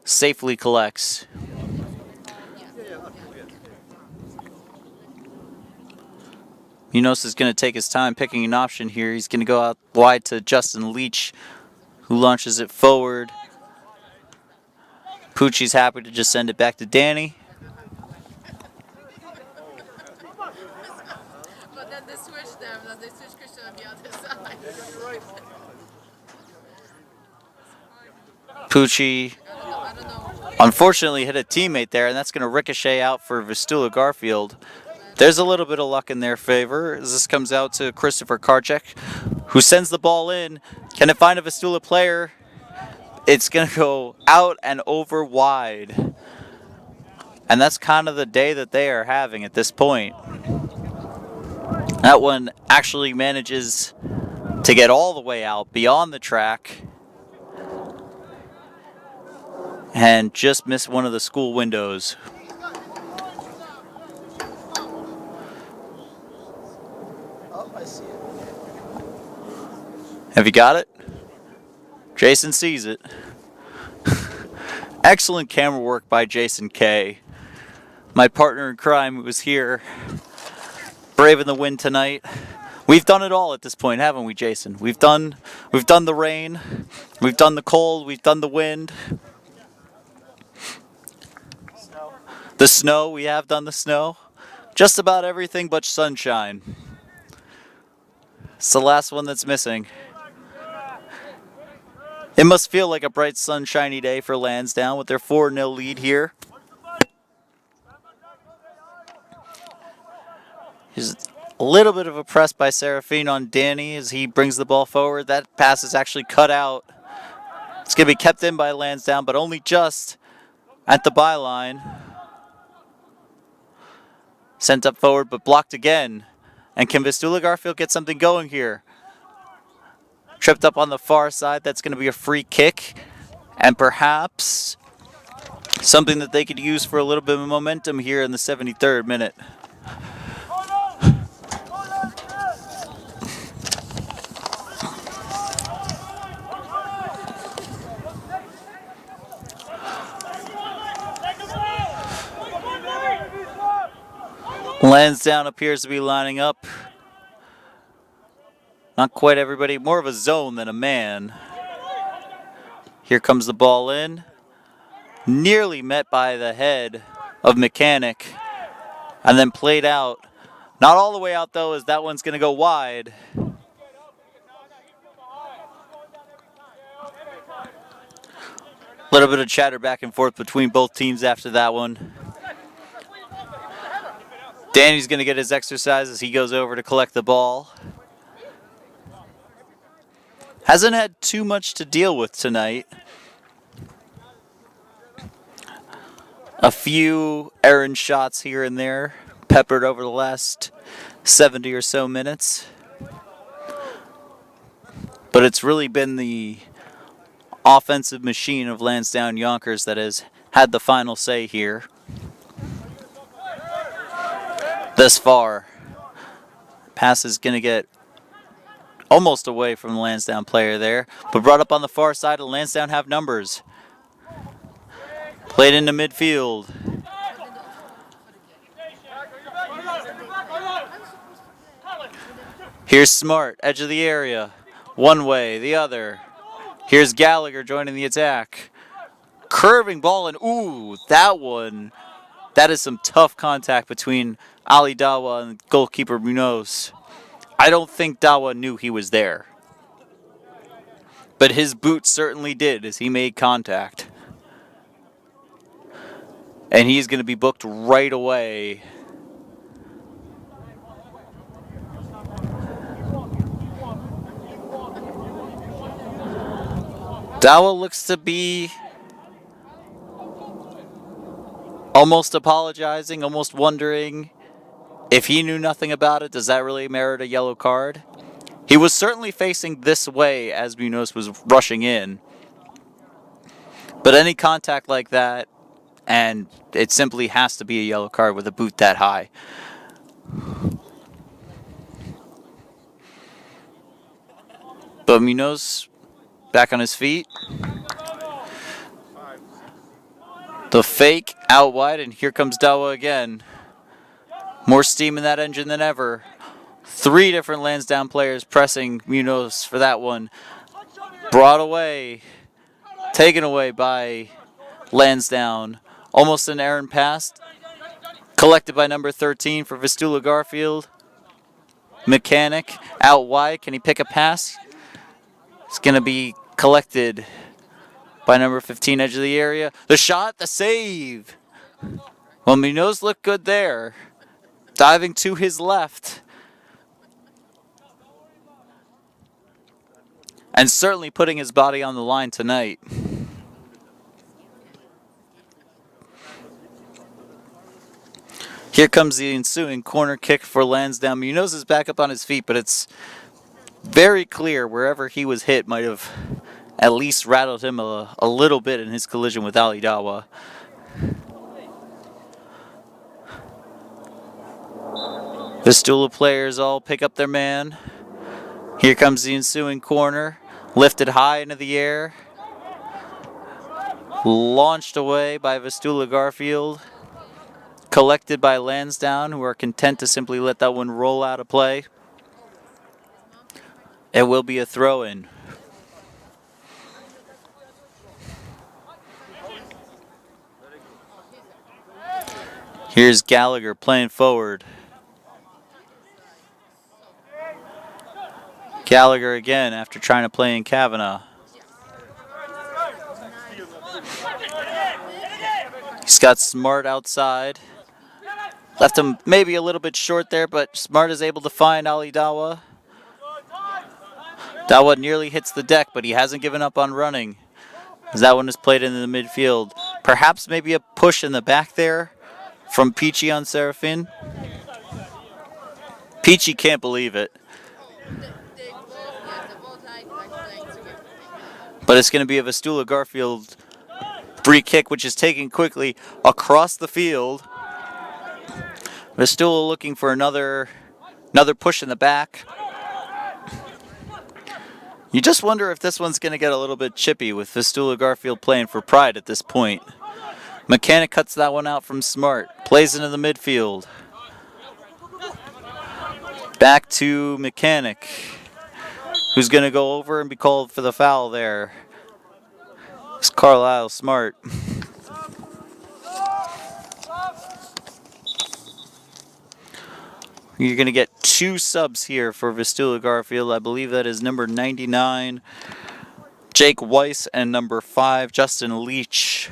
safely collects. Munoz is going to take his time picking an option here. He's going to go out wide to Justin Leach, who launches it forward. Poochie's happy to just send it back to Danny. But then they switched them, they switched Christian on the other side. Poochie unfortunately hit a teammate there, and that's going to ricochet out for Vistula Garfield. There's a little bit of luck in their favor as this comes out to Christopher Karchek, who sends the ball in. Can it find a Vistula player? It's going to go out and over wide. And that's kind of the day that they are having at this point. That one actually manages to get all the way out beyond the track and just miss one of the school windows. Have you got it? Jason sees it. Excellent camera work by Jason K. My partner in crime who was here, braving the wind tonight. We've done it all at this point, haven't we, Jason? We've done the rain, we've done the cold, we've done the wind. The snow, we have done the snow. Just about everything but sunshine. It's the last one that's missing. It must feel like a bright, sunshiny day for Lansdowne with their 4-0 lead here. Here's a little bit of a press by Serafine on Danny as he brings the ball forward. That pass is actually cut out. It's going to be kept in by Lansdowne, but only just at the byline. Sent up forward, but blocked again. And can Vistula Garfield get something going here? Tripped up on the far side. That's going to be a free kick. And perhaps something that they could use for a little bit of momentum here in the 73rd minute. Lansdowne appears to be lining up. Not quite everybody, more of a zone than a man. Here comes the ball in. Nearly met by the head of Mechanic. And then played out. Not all the way out though, as that one's going to go wide. A little bit of chatter back and forth between both teams after that one. Danny's going to get his exercise as he goes over to collect the ball. Hasn't had too much to deal with tonight. A few errant shots here and there, peppered over the last 70 or so minutes. But it's really been the offensive machine of Lansdowne Yonkers that has had the final say here. Thus far, pass is going to get almost away from the Lansdowne player there, but brought up on the far side, and Lansdowne have numbers. Played into midfield. Here's Smart, edge of the area. One way, the other. Here's Gallagher joining the attack. Curving ball, and ooh, that one. That is some tough contact between Ali Dawa and goalkeeper Munoz. I don't think Dawa knew he was there. But his boot certainly did as he made contact. And he's going to be booked right away. Dawa looks to be almost apologizing, almost wondering if he knew nothing about it. Does that really merit a yellow card? He was certainly facing this way as Munoz was rushing in. But any contact like that, and it simply has to be a yellow card with a boot that high. But Munoz back on his feet. The fake out wide, and here comes Dawa again. More steam in that engine than ever. 3 different Lansdowne players pressing Munoz for that one. Brought away. Taken away by Lansdowne. Almost an errant pass. Collected by number 13 for Vistula Garfield. Mechanic out wide. Can he pick a pass? It's going to be collected by number 15, edge of the area. The shot, the save. Well, Munoz looked good there. Diving to his left. And certainly putting his body on the line tonight. Here comes the ensuing corner kick for Lansdowne. Munoz is back up on his feet, but it's very clear wherever he was hit might have at least rattled him a little bit in his collision with Ali Dawa. Vistula players all pick up their man. Here comes the ensuing corner, lifted high into the air, launched away by Vistula Garfield, collected by Lansdowne, who are content to simply let that one roll out of play. It will be a throw-in. Here's Gallagher playing forward. Gallagher again after trying to play in Kavanagh. He's got Smart outside. Left him maybe a little bit short there, but Smart is able to find Ali Dawa. Dawa nearly hits the deck, but he hasn't given up on running, as that one is played into the midfield. Perhaps maybe a push in the back there from Peachy on Serafin. Peachy can't believe it. But it's going to be a Vistula Garfield free kick, which is taken quickly across the field. Vistula looking for another push in the back. You just wonder if this one's going to get a little bit chippy with Vistula Garfield playing for pride at this point. Mechanic cuts that one out from Smart. Plays into the midfield. Back to Mechanic, who's going to go over and be called for the foul there. It's Carlisle Smart. You're going to get 2 subs here for Vistula Garfield. I believe that is number 99, Jake Weiss, and number 5, Justin Leach.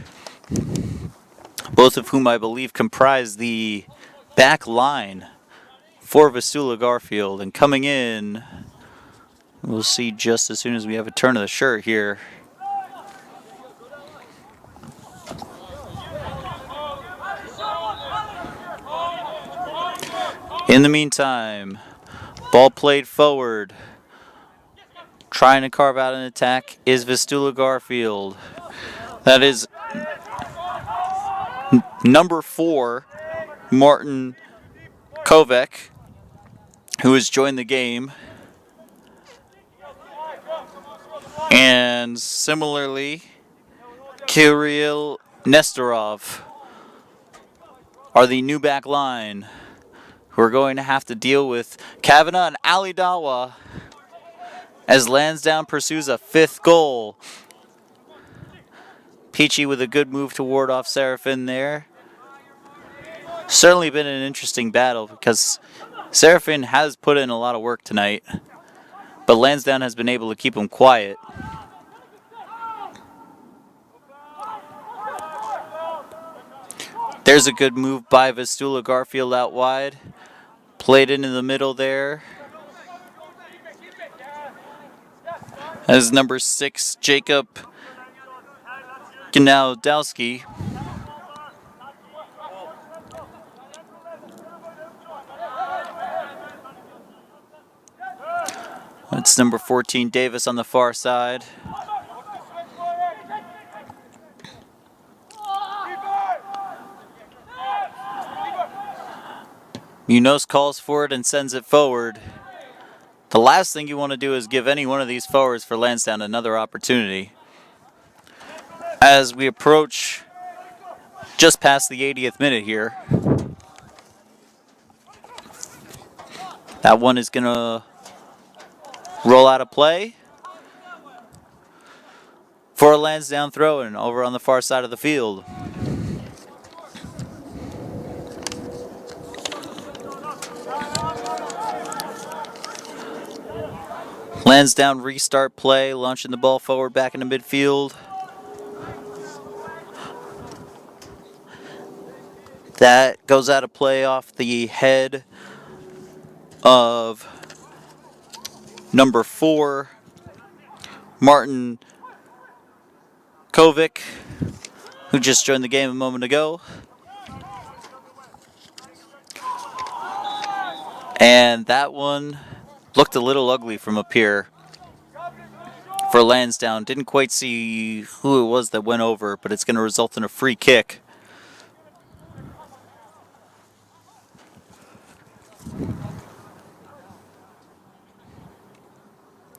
Both of whom I believe comprise the back line for Vistula Garfield. And coming in, we'll see just as soon as we have a turn of the shirt here. In the meantime, ball played forward. Trying to carve out an attack is Vistula Garfield. That is number 4, Martin Kovac, who has joined the game. And similarly, Kirill Nestorov are the new back line, who are going to have to deal with Kavanagh and Ali Dawa as Lansdowne pursues a 5th goal. Peachy with a good move to ward off Serafin there. Certainly been an interesting battle because Serafin has put in a lot of work tonight, but Lansdowne has been able to keep him quiet. There's a good move by Vistula Garfield out wide. Played into the middle there. As number 6, Jacob Gnaldowski. It's number 14, Davis, on the far side. Munoz calls for it and sends it forward. The last thing you want to do is give any one of these forwards for Lansdowne another opportunity. As we approach just past the 80th minute here. That one is going to roll out of play for a Lansdowne throw-in over on the far side of the field. Lansdowne restart play, launching the ball forward back into midfield. That goes out of play off the head of number 4, Martin Kovac, who just joined the game a moment ago. And that one looked a little ugly from up here for Lansdowne. Didn't quite see who it was that went over, but it's going to result in a free kick.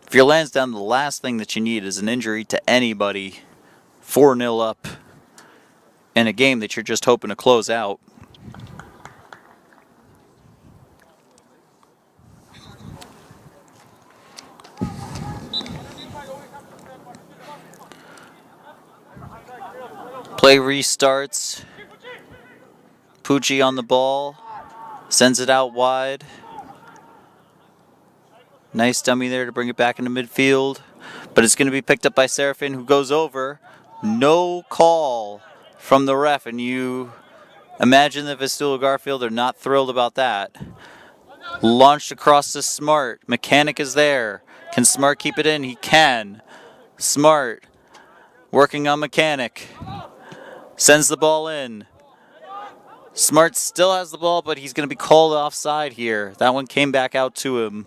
If you're Lansdowne, the last thing that you need is an injury to anybody 4-0 up in a game that you're just hoping to close out. Play restarts. Pucci on the ball. Sends it out wide. Nice dummy there to bring it back into midfield. But it's going to be picked up by Serafin, who goes over. No call from the ref, and you imagine that Vistula Garfield are not thrilled about that. Launched across to Smart. Mechanic is there. Can Smart keep it in? He can. Smart working on Mechanic. Sends the ball in. Smart still has the ball, but he's going to be called offside here. That one came back out to him.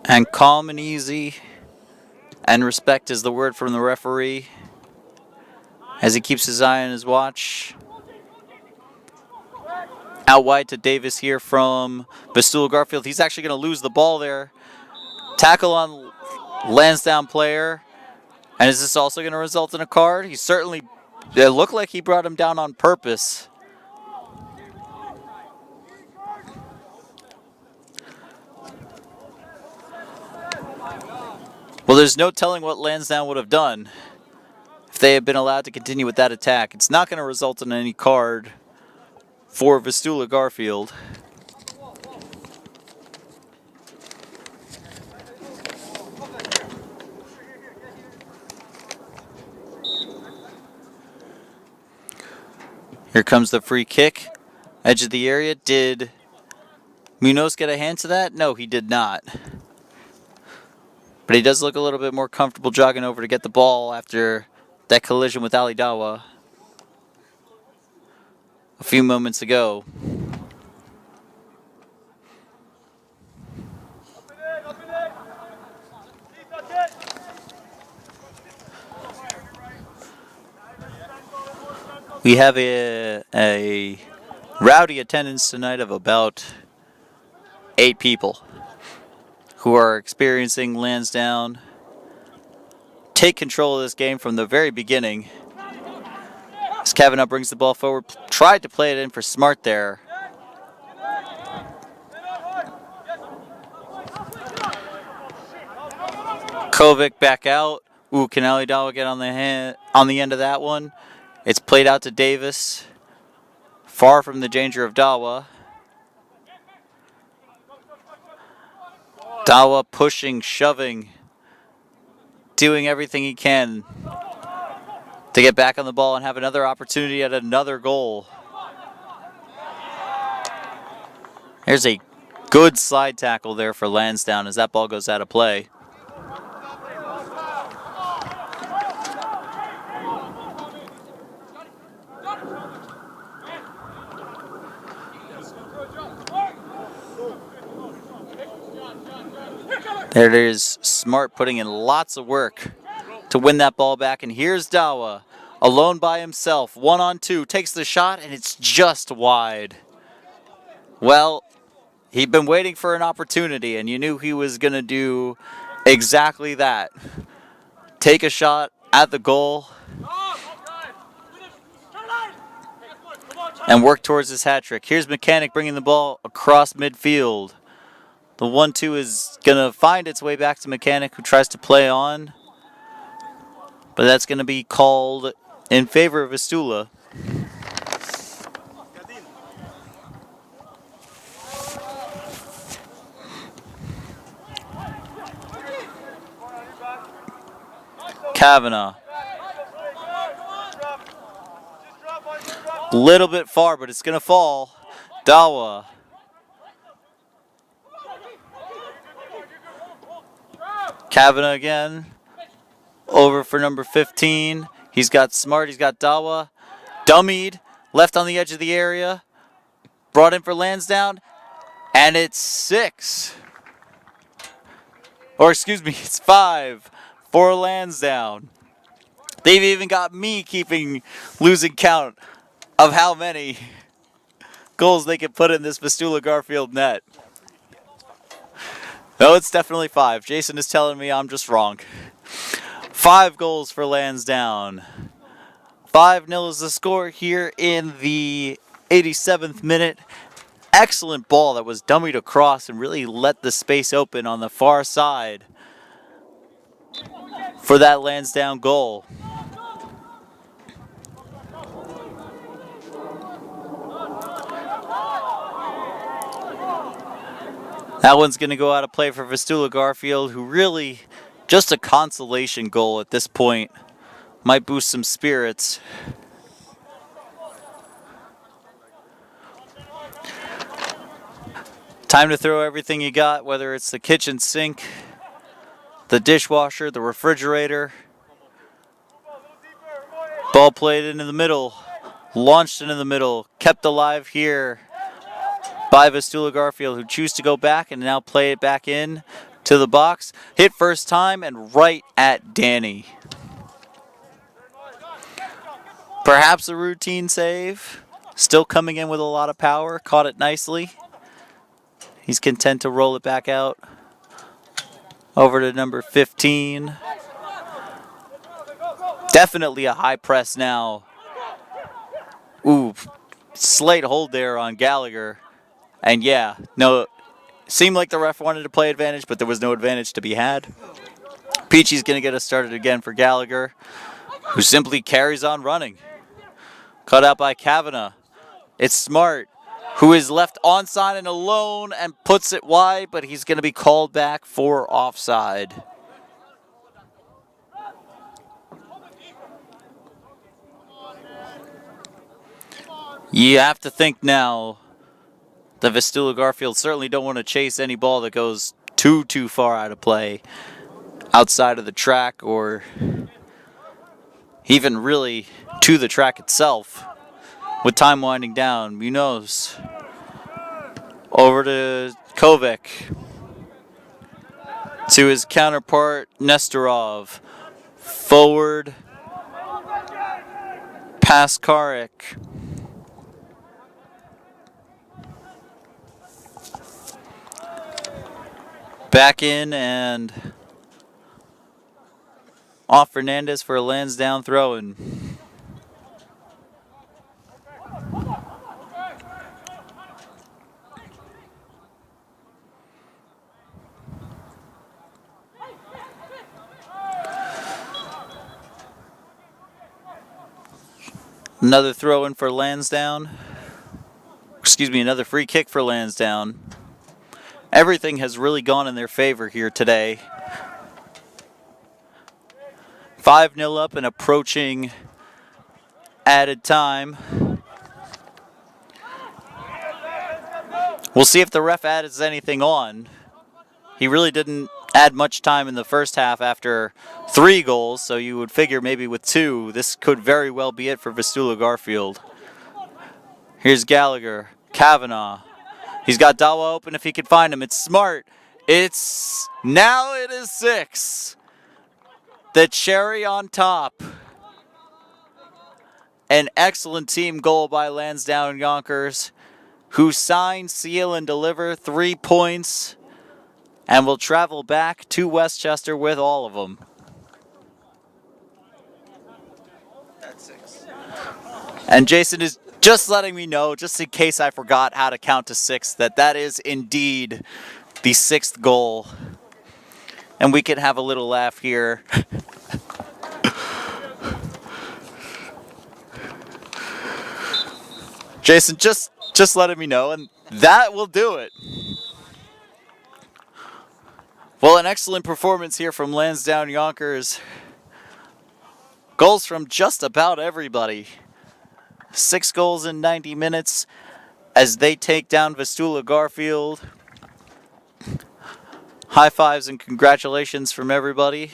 And calm and easy, and respect is the word from the referee as he keeps his eye on his watch. Out wide to Davis here from Vistula Garfield. He's actually going to lose the ball there. Tackle on Lansdowne player. And is this also going to result in a card? He certainly, it looked like he brought him down on purpose. Well, there's no telling what Lansdowne would have done if they had been allowed to continue with that attack. It's not going to result in any card for Vistula Garfield. Here comes the free kick. Edge of the area. Did Munoz get a hand to that? No, he did not. But he does look a little bit more comfortable jogging over to get the ball after that collision with Ali Dawa a few moments ago. We have a rowdy attendance tonight of about 8 people who are experiencing Lansdowne take control of this game from the very beginning. As Kavanaugh brings the ball forward, tried to play it in for Smart there. Kovic back out. Ooh, can Ali Dawa get on the end of that one? It's played out to Davis. Far from the danger of Dawa. Dawa pushing, shoving, doing everything he can to get back on the ball and have another opportunity at another goal. There's a good slide tackle there for Lansdowne as that ball goes out of play. There it is, Smart putting in lots of work to win that ball back. And here's Dawa, alone by himself, 1-on-2, takes the shot, and it's just wide. Well, he'd been waiting for an opportunity, and you knew he was going to do exactly that. Take a shot at the goal and work towards his hat trick. Here's Mechanic bringing the ball across midfield. The 1-2 is going to find its way back to Mechanic, who tries to play on. But that's going to be called in favor of Vistula. Kavanaugh. Little bit far, but it's going to fall. Dawa. Kavanaugh again. Over for number 15. He's got Smart, he's got Dawa. Dummied, left on the edge of the area. Brought in for Lansdowne. And it's 6. Or excuse me, it's 5 for Lansdowne. They've even got me losing count of how many goals they can put in this Vistula Garfield net. No, it's definitely 5. Jason is telling me I'm just wrong. 5 goals for Lansdowne. 5-0 is the score here in the 87th minute. Excellent ball that was dummied across and really let the space open on the far side for that Lansdowne goal. That one's going to go out of play for Vistula Garfield, who really, just a consolation goal at this point, might boost some spirits. Time to throw everything you got, whether it's the kitchen sink, the dishwasher, the refrigerator. Ball played into the middle, launched into the middle, kept alive here by Vistula Garfield, who choose to go back and now play it back in to the box. Hit first time and right at Danny. Perhaps a routine save. Still coming in with a lot of power. Caught it nicely. He's content to roll it back out. Over to number 15. Definitely a high press now. Ooh, slight hold there on Gallagher. And yeah, no, seemed like the ref wanted to play advantage, but there was no advantage to be had. Peachy's going to get us started again for Gallagher, who simply carries on running. Cut out by Kavanagh. It's Smart, who is left onside and alone and puts it wide, but he's going to be called back for offside. You have to think now, the Vistula Garfield certainly don't want to chase any ball that goes too far out of play, outside of the track, or even really to the track itself. With time winding down, Munoz over to Kovic, to his counterpart Nestorov, forward past Karik. Back in and off Fernandez for a Lansdowne throw-in. Another throw-in for Lansdowne. Excuse me, another free kick for Lansdowne. Everything has really gone in their favor here today. 5-0 up and approaching added time. We'll see if the ref adds anything on. He really didn't add much time in the first half after 3 goals, so you would figure maybe with 2, this could very well be it for Vistula Garfield. Here's Gallagher, Kavanagh. He's got Dawa open if he could find him. It's Smart. Now it is 6. The cherry on top. An excellent team goal by Lansdowne Yonkers, who sign, seal, and deliver 3 points and will travel back to Westchester with all of them. That's 6. And Jason is just letting me know, just in case I forgot how to count to 6, that is indeed the 6th goal. And we can have a little laugh here. Jason just letting me know, and that will do it. Well, an excellent performance here from Lansdowne Yonkers. Goals from just about everybody. 6 goals in 90 minutes as they take down Vistula Garfield. High fives and congratulations from everybody.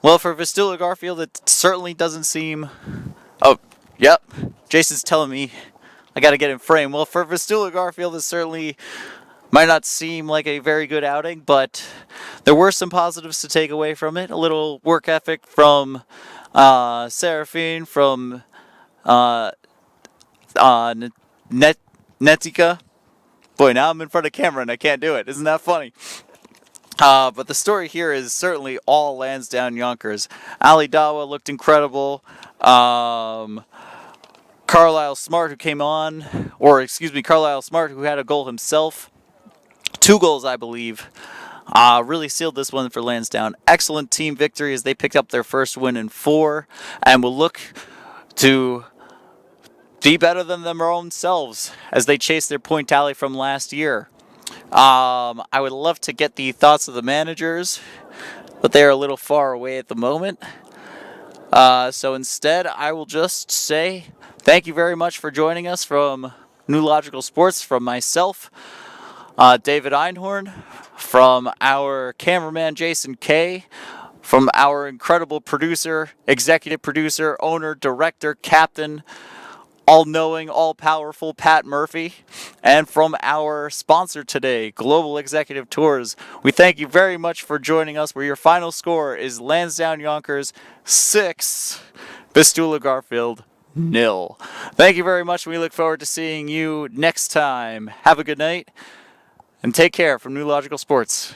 Well, for Vistula Garfield, it certainly doesn't seem... Oh, yep. Jason's telling me I got to get in frame. Well, for Vistula Garfield, it certainly Might not seem like a very good outing, but there were some positives to take away from it. A little work ethic from Seraphine, from Netika. Boy, now I'm in front of camera and I can't do it. Isn't that funny? But the story here is certainly all Lansdowne Yonkers. Ali Dawa looked incredible. Carlisle Smart, who came on, or excuse me, Carlisle Smart, who had a goal himself. 2 goals, I believe. Really sealed this one for Lansdowne. Excellent team victory as they picked up their first win in 4 and will look to be better than their own selves as they chase their point tally from last year. I would love to get the thoughts of the managers, but they are a little far away at the moment. So instead, I will just say thank you very much for joining us from New Logical Sports, from myself, David Einhorn, from our cameraman Jason Kay, from our incredible producer, executive producer, owner, director, captain, all-knowing, all-powerful Pat Murphy, and from our sponsor today, Global Executive Tours. We thank you very much for joining us, where your final score is Lansdowne Yonkers 6, Vistula Garfield 0. Thank you very much. We look forward to seeing you next time. Have a good night, and take care from New Logical Sports.